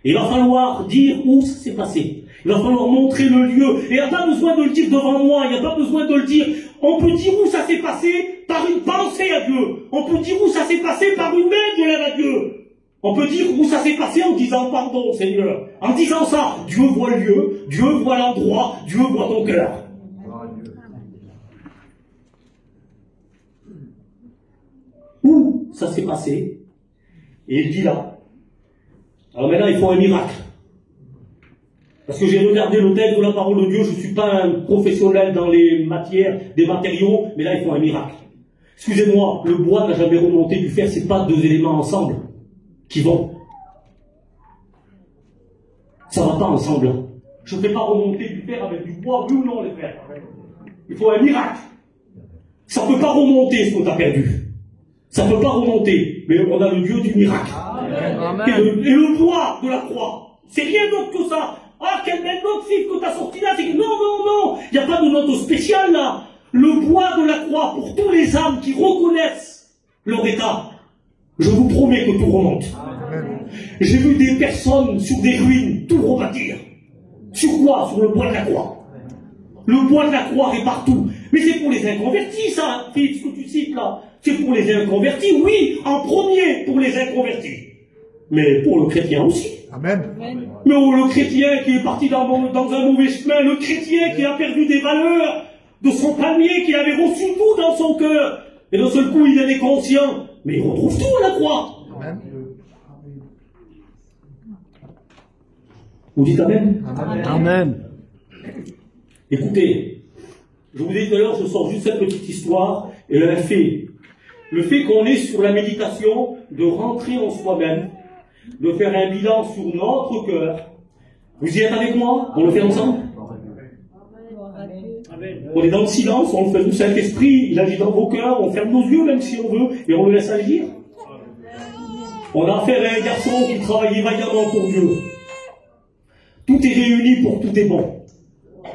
Il va falloir dire où ça s'est passé. Il va falloir montrer le lieu. Et il n'y a pas besoin de le dire devant moi. Il n'y a pas besoin de le dire. On peut dire où ça s'est passé par une pensée à Dieu. On peut dire où ça s'est passé par une main de lève à Dieu. On peut dire où ça s'est passé en disant pardon, Seigneur. En disant ça, Dieu voit le lieu, Dieu voit l'endroit, Dieu voit ton cœur. Où ça s'est passé? Et il dit là. Alors maintenant, il faut un miracle. Parce que j'ai regardé le texte de la parole de Dieu, je ne suis pas un professionnel dans les matières, des matériaux, mais là il faut un miracle. Excusez-moi, le bois n'a jamais remonté du fer, c'est pas deux éléments ensemble qui vont. Ça va pas ensemble. Je ne fais pas remonter du fer avec du bois, oui ou non les frères? Il faut un miracle. Ça ne peut pas remonter ce qu'on a perdu. Ça ne peut pas remonter. Mais on a le Dieu du miracle. Amen. Et le bois de la croix, c'est rien d'autre que ça. Ah, quelle belle note, Philippe, que tu as sorti là. Non, non, non. Il n'y a pas de note spéciale là. Le bois de la croix pour tous les âmes qui reconnaissent leur état. Je vous promets que tout remonte. J'ai vu des personnes sur des ruines tout rebâtir. Sur quoi? Sur le bois de la croix. Le bois de la croix est partout. Mais c'est pour les inconvertis, ça, Philippe, ce que tu cites là. C'est pour les inconvertis, oui, en premier pour les inconvertis. Mais pour le chrétien aussi. Amen. Mais le chrétien qui est parti dans un mauvais chemin, le chrétien qui a perdu des valeurs de son palmier, qui avait reçu tout dans son cœur, et d'un seul coup il en est conscient, mais il retrouve tout à la croix. Amen. Vous dites Amen? Amen. Écoutez, je vous ai dit tout à l'heure, je sors juste cette petite histoire, et un fait. Le fait qu'on est sur la méditation, de rentrer en soi-même, de faire un bilan sur notre cœur. Vous y êtes avec moi? On le fait ensemble? On est dans le silence, on le fait. Le Saint-Esprit, il agit dans vos cœurs, on ferme nos yeux même si on veut, et on le laisse agir. On a affaire à un garçon qui travaillait vaillamment pour Dieu. Tout est réuni pour tout est bon.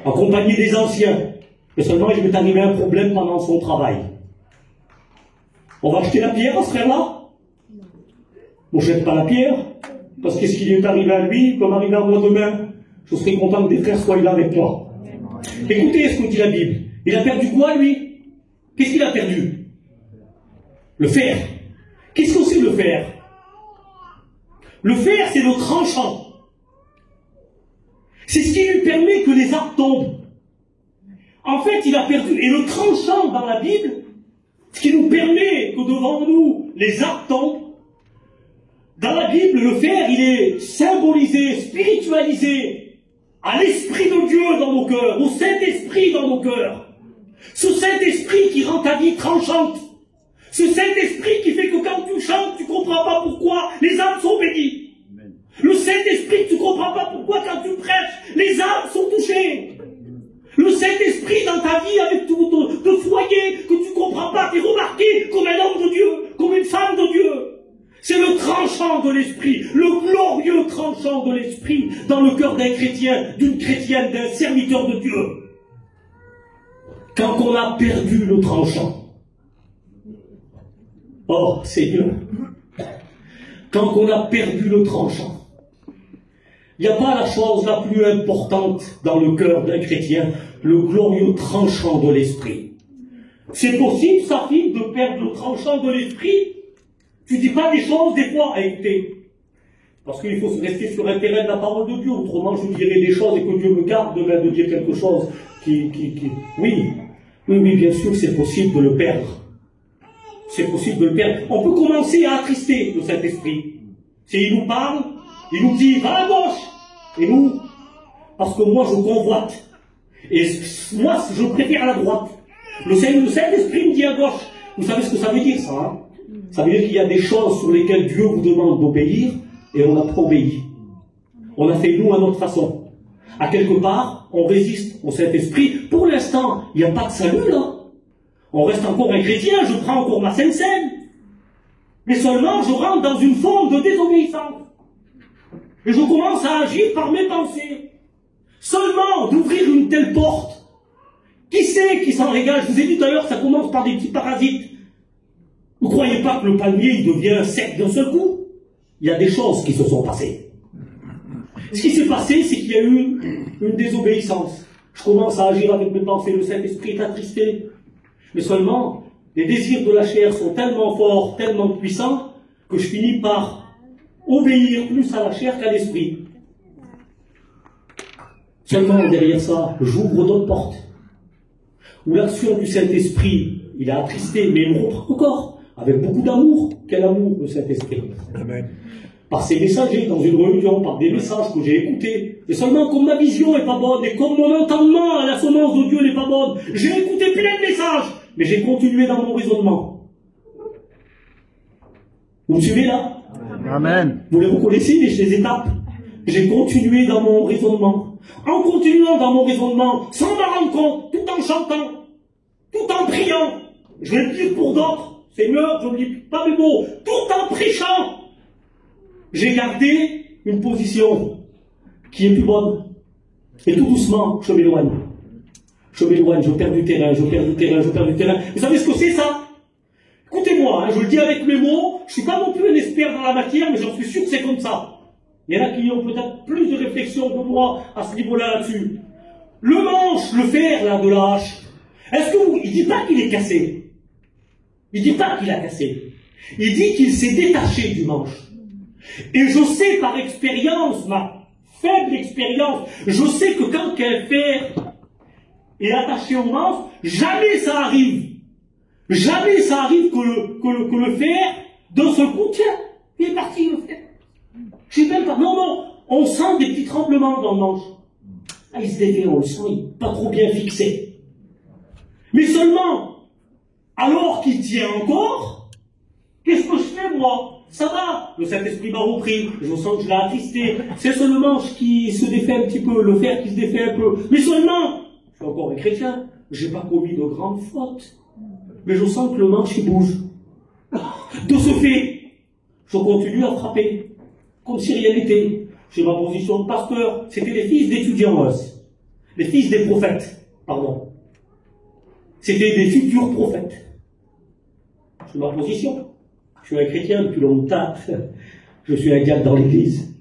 Accompagné des anciens. Et seulement, il m'est arrivé un problème pendant son travail. On va jeter la pierre à ce frère-là? On ne jette pas la pierre, parce que ce qui est arrivé à lui, comme arrivé à moi demain, je serais content que des frères soient là avec moi. Écoutez ce que dit la Bible. Il a perdu quoi, lui? Qu'est-ce qu'il a perdu? Le fer. Qu'est-ce que c'est le fer? Le fer, c'est le tranchant. C'est ce qui lui permet que les arbres tombent. En fait, il a perdu. Et le tranchant dans la Bible, ce qui nous permet que devant nous, les arbres tombent, dans la Bible, le fer, il est symbolisé, spiritualisé à l'Esprit de Dieu dans nos cœurs, au Saint-Esprit dans nos cœurs. Ce Saint-Esprit qui rend ta vie tranchante. Ce Saint-Esprit qui fait que quand tu chantes, tu ne comprends pas pourquoi les âmes sont bénies. Le Saint-Esprit, tu ne comprends pas pourquoi quand tu prêches, les âmes sont touchées. Le Saint-Esprit dans ta vie avec tout ton foyer que tu ne comprends pas, tu es remarqué comme un homme de Dieu, comme une femme de Dieu. C'est le tranchant de l'esprit, le glorieux tranchant de l'esprit dans le cœur d'un chrétien, d'une chrétienne, d'un serviteur de Dieu. Quand on a perdu le tranchant, oh Seigneur, quand on a perdu le tranchant, il n'y a pas la chose la plus importante dans le cœur d'un chrétien, le glorieux tranchant de l'esprit. C'est possible, ça, fille, de perdre le tranchant de l'esprit? Tu dis pas des choses, des fois, à écouter. Parce qu'il faut se rester sur un terrain de la parole de Dieu. Autrement, je dirais des choses et que Dieu me garde demain de dire quelque chose Oui, bien sûr, c'est possible de le perdre. C'est possible de le perdre. On peut commencer à attrister le Saint-Esprit. Si il nous parle, il nous dit, va à gauche. Et nous, parce que moi, je convoite. Et moi, je préfère à la droite. Le Saint-Esprit me dit à gauche. Vous savez ce que ça veut dire, ça, hein? Ça veut dire qu'il y a des choses sur lesquelles Dieu vous demande d'obéir et on n'a pas obéi. On a fait nous à notre façon. À quelque part, on résiste au Saint-Esprit. Pour l'instant, il n'y a pas de salut là. On reste encore un chrétien, je prends encore ma Sainte Seine. Mais seulement, je rentre dans une forme de désobéissance. Et je commence à agir par mes pensées. Seulement, d'ouvrir une telle porte. Qui c'est qui s'en régale? Je vous ai dit tout à l'heure, ça commence par des petits parasites. Vous ne croyez pas que le palmier il devient sec d'un seul coup? Il y a des choses qui se sont passées. Ce qui s'est passé, c'est qu'il y a eu une désobéissance. Je commence à agir avec mes pensées, le Saint-Esprit est attristé. Mais seulement, les désirs de la chair sont tellement forts, tellement puissants, que je finis par obéir plus à la chair qu'à l'esprit. Seulement, derrière ça, j'ouvre d'autres portes. Où l'action du Saint-Esprit, il est attristé, mais il me reprend encore. Avec beaucoup d'amour. Quel amour, le Saint-Esprit. Amen. par ces messagers dans une réunion, par des messages que j'ai écoutés. Et seulement comme ma vision n'est pas bonne, et comme mon entendement à la semence de Dieu n'est pas bonne, j'ai écouté plein de messages, mais j'ai continué dans mon raisonnement. Vous me suivez là? Amen. Vous les reconnaissez, les étapes? J'ai continué dans mon raisonnement. En continuant dans mon raisonnement, sans m'en rendre compte, tout en chantant, tout en priant, je vais le dire pour d'autres, Seigneur, je ne dis pas mes mots, tout en prêchant, j'ai gardé une position qui est plus bonne. Et tout doucement, je m'éloigne. Je m'éloigne, je perds du terrain, je perds du terrain, je perds du terrain. Vous savez ce que c'est ça? Écoutez-moi, je le dis avec mes mots, je ne suis pas non plus un expert dans la matière, mais j'en suis sûr que c'est comme ça. Il y en a qui ont peut-être plus de réflexion que moi à ce niveau-là là-dessus. Le manche, le fer là de la hache, est-ce que vous... Il ne dit pas qu'il est cassé. Il ne dit pas qu'il a cassé. Il dit qu'il s'est détaché du manche. Et je sais par expérience, ma faible expérience, je sais que quand un fer est attaché au manche, jamais ça arrive. Jamais ça arrive que le fer, d'un seul coup, tiens, il est parti le fer. Je sais même pas. Non, non, on sent des petits tremblements dans le manche. Ah, il se défait, on le sent, il n'est pas trop bien fixé. Mais seulement, alors qu'il tient encore, qu'est-ce que je fais moi? Ça va, le Saint-Esprit m'a repris, je sens que je l'ai attristé. C'est seulement le manche qui se défait un petit peu, le fer qui se défait un peu. Mais seulement, je suis encore un chrétien, je n'ai pas commis de grandes fautes. Mais je sens que le manche il bouge. De ce fait, je continue à frapper, comme si rien n'était. J'ai ma position de pasteur, c'était les fils d'étudiants, les fils des prophètes, pardon. C'était des futurs prophètes. C'est ma position. Je suis un chrétien depuis longtemps. Je suis un diacre dans l'église.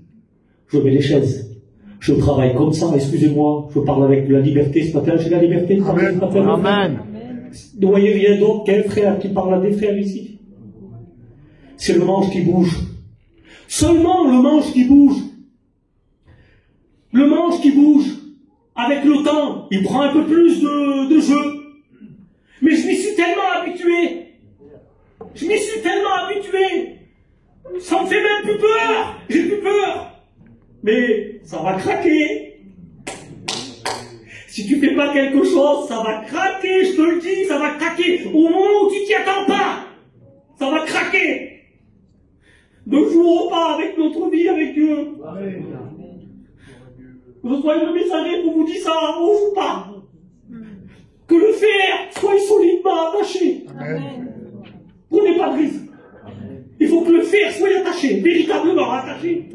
Je mets les chaises. Je travaille comme ça, excusez-moi. Je parle avec de la liberté ce matin. J'ai la liberté de parler ce matin. Amen. Ne voyez rien d'autre qu'un frère qui parle à des frères ici. C'est le manche qui bouge. Seulement le manche qui bouge. Le manche qui bouge. Avec le temps, il prend un peu plus de jeu. Mais je m'y suis tellement habitué. Je m'y suis tellement habitué. Ça me fait même plus peur. J'ai plus peur. Mais ça va craquer. Si tu fais pas quelque chose, ça va craquer, je te le dis, ça va craquer. Au moment où tu t'y attends pas, ça va craquer. Ne jouons pas avec notre vie, avec Dieu. Que je sois le messager pour vous dire ça, on ne joue pas. Que le fer soit solidement attaché. Prenez pas de risque. Il faut que le fer soit attaché, véritablement attaché.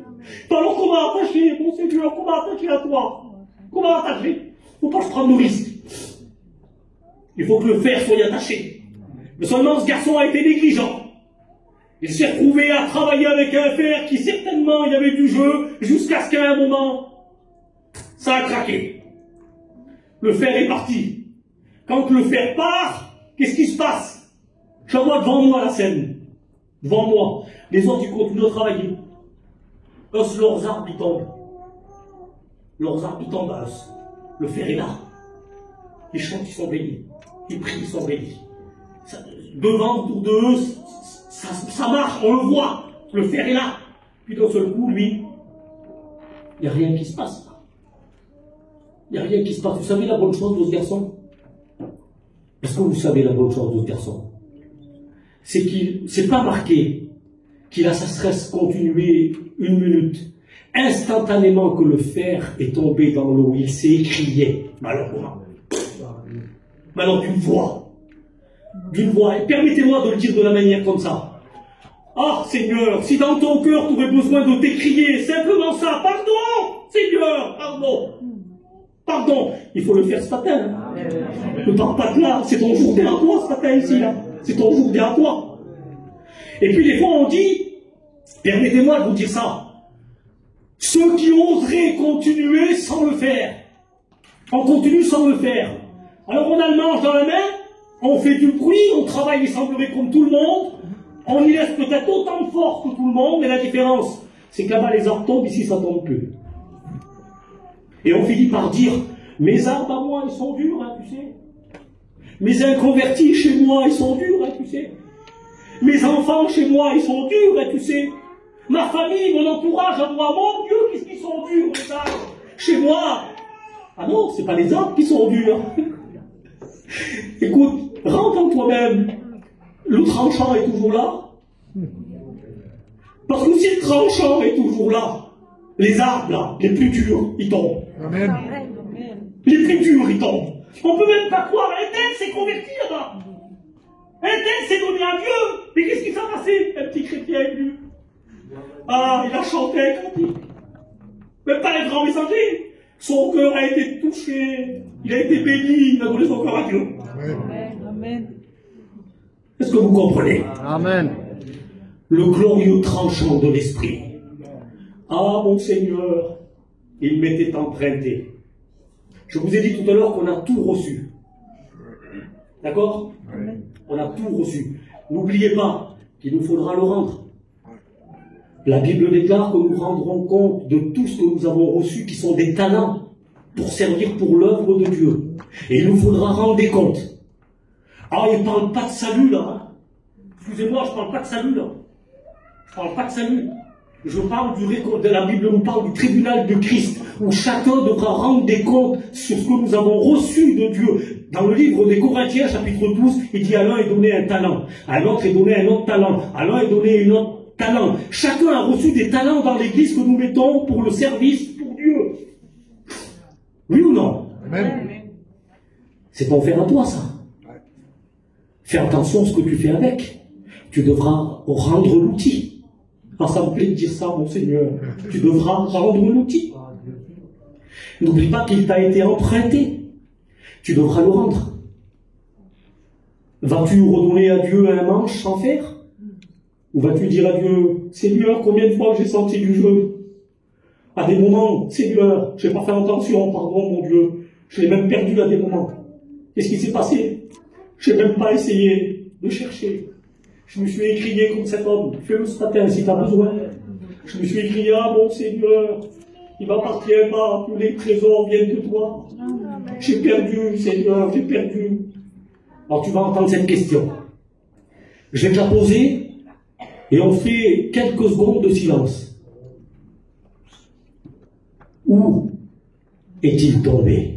Alors comment attacher, mon Seigneur, comment attacher à toi? Comment attacher? Il ne faut pas se prendre de risque. Il faut que le fer soit attaché. Mais seulement ce garçon a été négligent. Il s'est retrouvé à travailler avec un fer qui certainement il y avait du jeu, jusqu'à ce qu'à un moment, ça a craqué. Le fer est parti. Quand le fer part, qu'est-ce qui se passe? Je vois devant moi la scène. Devant moi. Les autres, ils continuent à travailler. Leurs arbres, ils tombent. Leurs arbres, ils tombent. Le fer est là. Les chants, ils sont bénis. Les prix, ils sont bénis. Devant, autour de eux, ça marche, on le voit. Le fer est là. Puis d'un seul coup, lui, il n'y a rien qui se passe. Il n'y a rien qui se passe. Vous savez la bonne chose de ce garçon? Est-ce que vous savez la bonne chose de ce garçon? C'est qu'il, c'est pas marqué qu'il a sa stress continuer 1 minute. Instantanément que le fer est tombé dans l'eau, il s'est écrié, malheureusement. Mais alors d'une voix. Et permettez-moi de le dire de la manière comme ça. Ah, Seigneur, si dans ton cœur tu aurais besoin de t'écrier, simplement ça, pardon, Seigneur, pardon. Pardon, il faut le faire ce matin. Ne pars pas de là, c'est ton jour bien à toi ce matin ici, là. C'est ton jour bien à toi. Et puis des fois on dit, permettez-moi de vous dire ça, ceux qui oseraient continuer sans le faire. On continue sans le faire. Alors on a le manche dans la main, on fait du bruit, on travaille, il semblerait comme tout le monde, on y laisse peut-être autant de force que tout le monde, mais la différence, c'est que là-bas les arbres tombent, ici ça tombe plus. Et on finit par dire, mes arbres à moi, ils sont durs, hein, tu sais. Mes inconvertis chez moi, ils sont durs, hein, tu sais. Mes enfants chez moi, ils sont durs, hein, tu sais. Ma famille, mon entourage, à moi, mon Dieu, qu'est-ce qu'ils sont durs, ça. Chez moi. Ah non, c'est pas les arbres qui sont durs. Écoute, rentre en toi-même. Le tranchant est toujours là. Parce que si le tranchant est toujours là, les arbres, là, les plus durs, ils tombent. Amen. Les plus durs, ils tombent. On peut même pas croire. Étienne s'est converti là-bas. Étienne s'est donné à Dieu. Mais qu'est-ce qui s'est passé? Un petit chrétien est venu. Ah, il a chanté un cantique. Même pas les grands messagers. Son cœur a été touché. Il a été béni. Il a donné son cœur à Dieu. Amen. Est-ce que vous comprenez? Amen. Le glorieux tranchant de l'esprit. Ah, mon Seigneur, il m'était emprunté. Je vous ai dit tout à l'heure qu'on a tout reçu. D'accord? On a tout reçu. N'oubliez pas qu'il nous faudra le rendre. La Bible déclare que nous rendrons compte de tout ce que nous avons reçu, qui sont des talents pour servir pour l'œuvre de Dieu. Et il nous faudra rendre des comptes. Ah, il ne parle pas de salut là. Hein. Excusez-moi, je ne parle pas de salut là. Je ne parle pas de salut. Je parle de la Bible nous parle du tribunal de Christ, où chacun devra rendre des comptes sur ce que nous avons reçu de Dieu. Dans le livre des Corinthiens, chapitre 12, il dit à l'un est donné un talent, à l'autre est donné un autre talent, à l'un est donné un autre talent. Chacun a reçu des talents dans l'église que nous mettons pour le service pour Dieu. Oui ou non? Amen. C'est ton faire à toi, ça. Fais attention à ce que tu fais avec. Tu devras rendre l'outil. Ah, ça me plaît de dire ça, mon Seigneur. Tu devras rendre l'outil. N'oublie pas qu'il t'a été emprunté. Tu devras le rendre. Vas-tu redonner à Dieu un manche sans fer? Ou vas-tu dire à Dieu, Seigneur, combien de fois j'ai senti du jeu? À des moments, Seigneur, je n'ai pas fait attention, pardon, mon Dieu. Je l'ai même perdu à des moments. Qu'est-ce qui s'est passé? Je n'ai même pas essayé de chercher. Je me suis écrié comme cet homme. Fais-le ce matin si tu as besoin. Je me suis écrié, ah mon Seigneur, il ne m'appartient pas, tous les trésors viennent de toi. J'ai perdu, Seigneur, j'ai perdu. Alors tu vas entendre cette question. Je vais te la poser et on fait quelques secondes de silence. Où est-il tombé?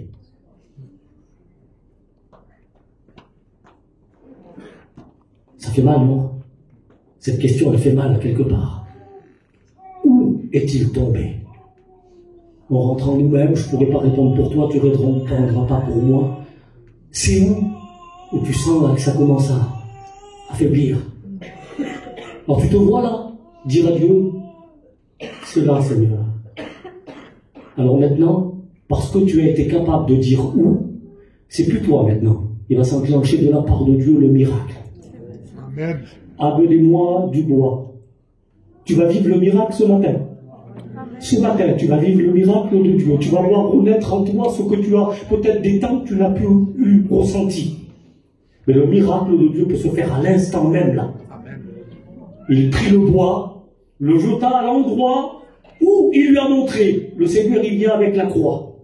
Ça fait mal, non? Cette question, elle fait mal à quelque part. Où est-il tombé? On rentre en nous-mêmes, je ne pourrais pas répondre pour toi, tu ne répondras pas pour moi. C'est où tu sens là que ça commence à faiblir? Alors tu te vois là, dire à Dieu, c'est là, Seigneur. Alors maintenant, parce que tu as été capable de dire où, c'est plus toi maintenant. Il va s'enclencher de la part de Dieu le miracle. Amen. Amenez-moi du bois. Tu vas vivre le miracle ce matin. Ce matin, tu vas vivre le miracle de Dieu. Tu vas voir renaître en toi ce que tu as, peut-être des temps que tu n'as plus ressenti. Mais le miracle de Dieu peut se faire à l'instant même là. Il prit le bois, le jeta à l'endroit où il lui a montré. Le Seigneur, il vient avec la croix.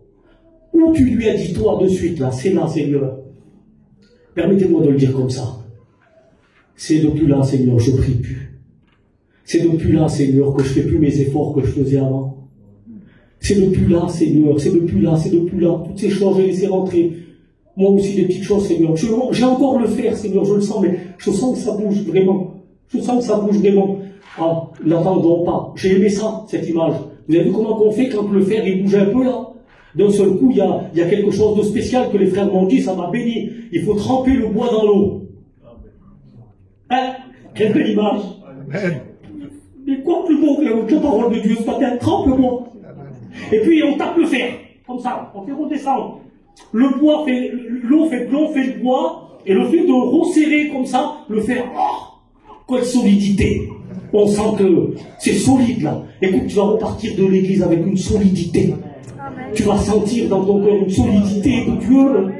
Où tu lui as dit, toi, de suite, là, c'est là, Seigneur. Permettez-moi de le dire comme ça. C'est depuis là, Seigneur, je ne prie plus. C'est depuis là, Seigneur, que je ne fais plus mes efforts que je faisais avant. C'est depuis là, Seigneur, c'est depuis là, c'est depuis là. Toutes ces choses, j'ai laissé rentrer. Moi aussi, des petites choses, Seigneur. J'ai encore le faire, Seigneur, je le sens, mais je sens que ça bouge vraiment. Je sens que ça bouge vraiment. Ah, n'attendons pas. J'ai aimé ça, cette image. Vous avez vu comment on fait quand le fer, il bouge un peu là? D'un seul coup, il y a quelque chose de spécial que les frères m'ont dit, ça m'a béni. Il faut tremper le bois dans l'eau. Hein? Quelle belle image. Amen. Mais quoi plus beau que la parole de Dieu ce matin? Trempe le bois. Et puis on tape le fer. Comme ça, on fait redescendre. Le bois fait, l'eau fait le bois, et le fait de resserrer comme ça, le fer, oh, quelle solidité. On sent que c'est solide là. Écoute, tu vas repartir de l'église avec une solidité. Amen. Tu vas sentir dans ton cœur une solidité de Dieu.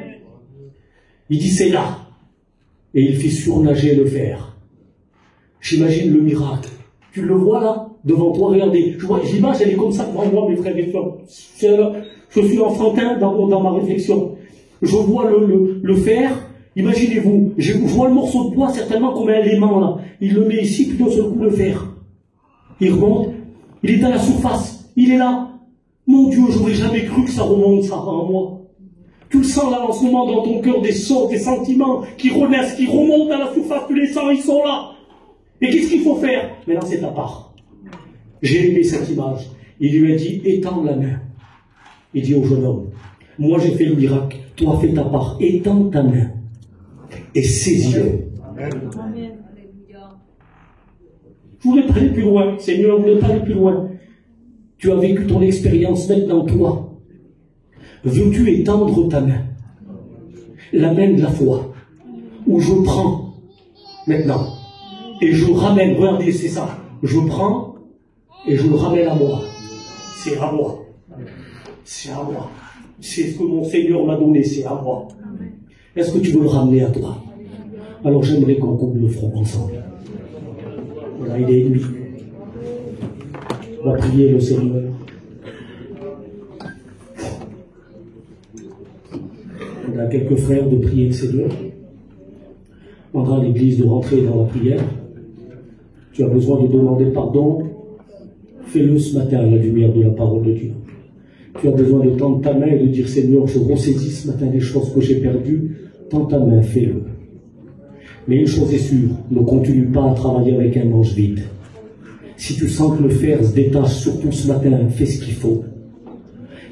Il dit c'est là. Et il fait surnager le fer. J'imagine le miracle. Tu le vois là, devant toi, regardez. Je vois, l'image, elle est comme ça devant moi, mes frères et sœurs. Je suis enfantin dans ma réflexion. Je vois le fer. Imaginez-vous, je vois le morceau de bois certainement comme un aimant là. Il le met ici, puis d'un seul coup le fer. Il remonte, il est à la surface, il est là. Mon Dieu, j'aurais jamais cru que ça remonte, ça, en moi. Tu le sens là en ce moment dans ton cœur, des sons, des sentiments qui renaissent, qui remontent à la surface, tu les sens, ils sont là. Et qu'est-ce qu'il faut faire? Maintenant, c'est ta part. J'ai aimé cette image. Il lui a dit, étends la main. Il dit au jeune homme, moi j'ai fait le miracle, toi fais ta part, étends ta main et saisis-le. Je voudrais pas aller plus loin, Seigneur, je voudrais pas aller plus loin. Tu as vécu ton expérience, maintenant toi. Veux-tu étendre ta main? La main de la foi, où je prends maintenant, et je ramène, regardez, c'est ça, je prends et je le ramène à moi. C'est à moi. C'est à moi. C'est ce que mon Seigneur m'a donné, c'est à moi. Est-ce que tu veux le ramener à toi? Alors j'aimerais qu'on coupe le front ensemble. Voilà, il est nuit. On va prier le Seigneur. On a quelques frères de prier le Seigneur. On va à l'église de rentrer dans la prière. Tu as besoin de demander pardon. Fais-le ce matin à la lumière de la parole de Dieu. Tu as besoin de tendre ta main et de dire Seigneur, je ressaisis ce matin les choses que j'ai perdues. Tends ta main, fais-le. Mais une chose est sûre, ne continue pas à travailler avec un manche vide. Si tu sens que le fer se détache, surtout ce matin, fais ce qu'il faut.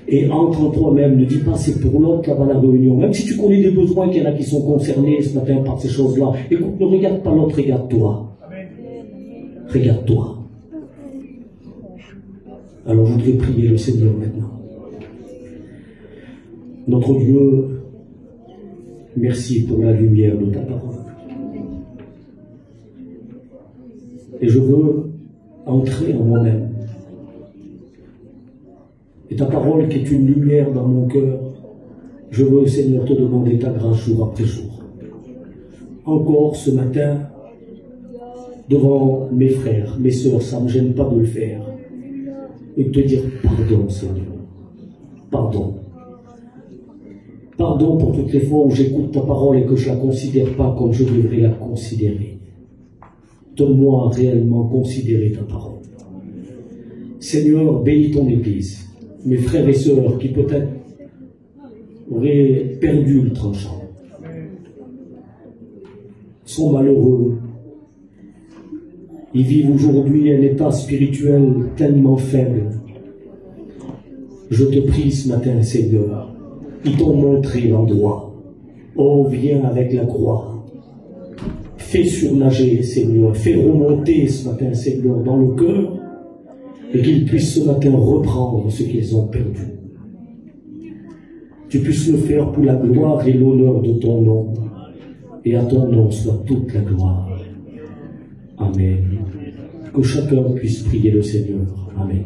Et entre en toi-même, ne dis pas c'est pour l'autre là-bas la réunion. Même si tu connais des besoins qu'il y en a qui sont concernés ce matin par ces choses-là, écoute, ne regarde pas l'autre, regarde-toi. Regarde-toi. Alors je voudrais prier le Seigneur maintenant. Notre Dieu, merci pour la lumière de ta parole. Et je veux entrer en moi-même. Et ta parole qui est une lumière dans mon cœur, je veux, Seigneur, te demander ta grâce jour après jour. Encore ce matin, devant mes frères, mes sœurs, ça ne me gêne pas de le faire. Et de te dire pardon, Seigneur. Pardon. Pardon pour toutes les fois où j'écoute ta parole et que je ne la considère pas comme je devrais la considérer. Donne-moi à réellement considérer ta parole. Seigneur, bénis ton Église. Mes frères et sœurs qui peut-être auraient perdu le tranchant, sont malheureux. Ils vivent aujourd'hui un état spirituel tellement faible. Je te prie ce matin, Seigneur, ils t'ont montré l'endroit. Oh, viens avec la croix. Fais surnager, Seigneur. Fais remonter ce matin, Seigneur, dans le cœur et qu'ils puissent ce matin reprendre ce qu'ils ont perdu. Tu puisses le faire pour la gloire et l'honneur de ton nom. Et à ton nom soit toute la gloire. Amen. Que chacun puisse prier le Seigneur. Amen.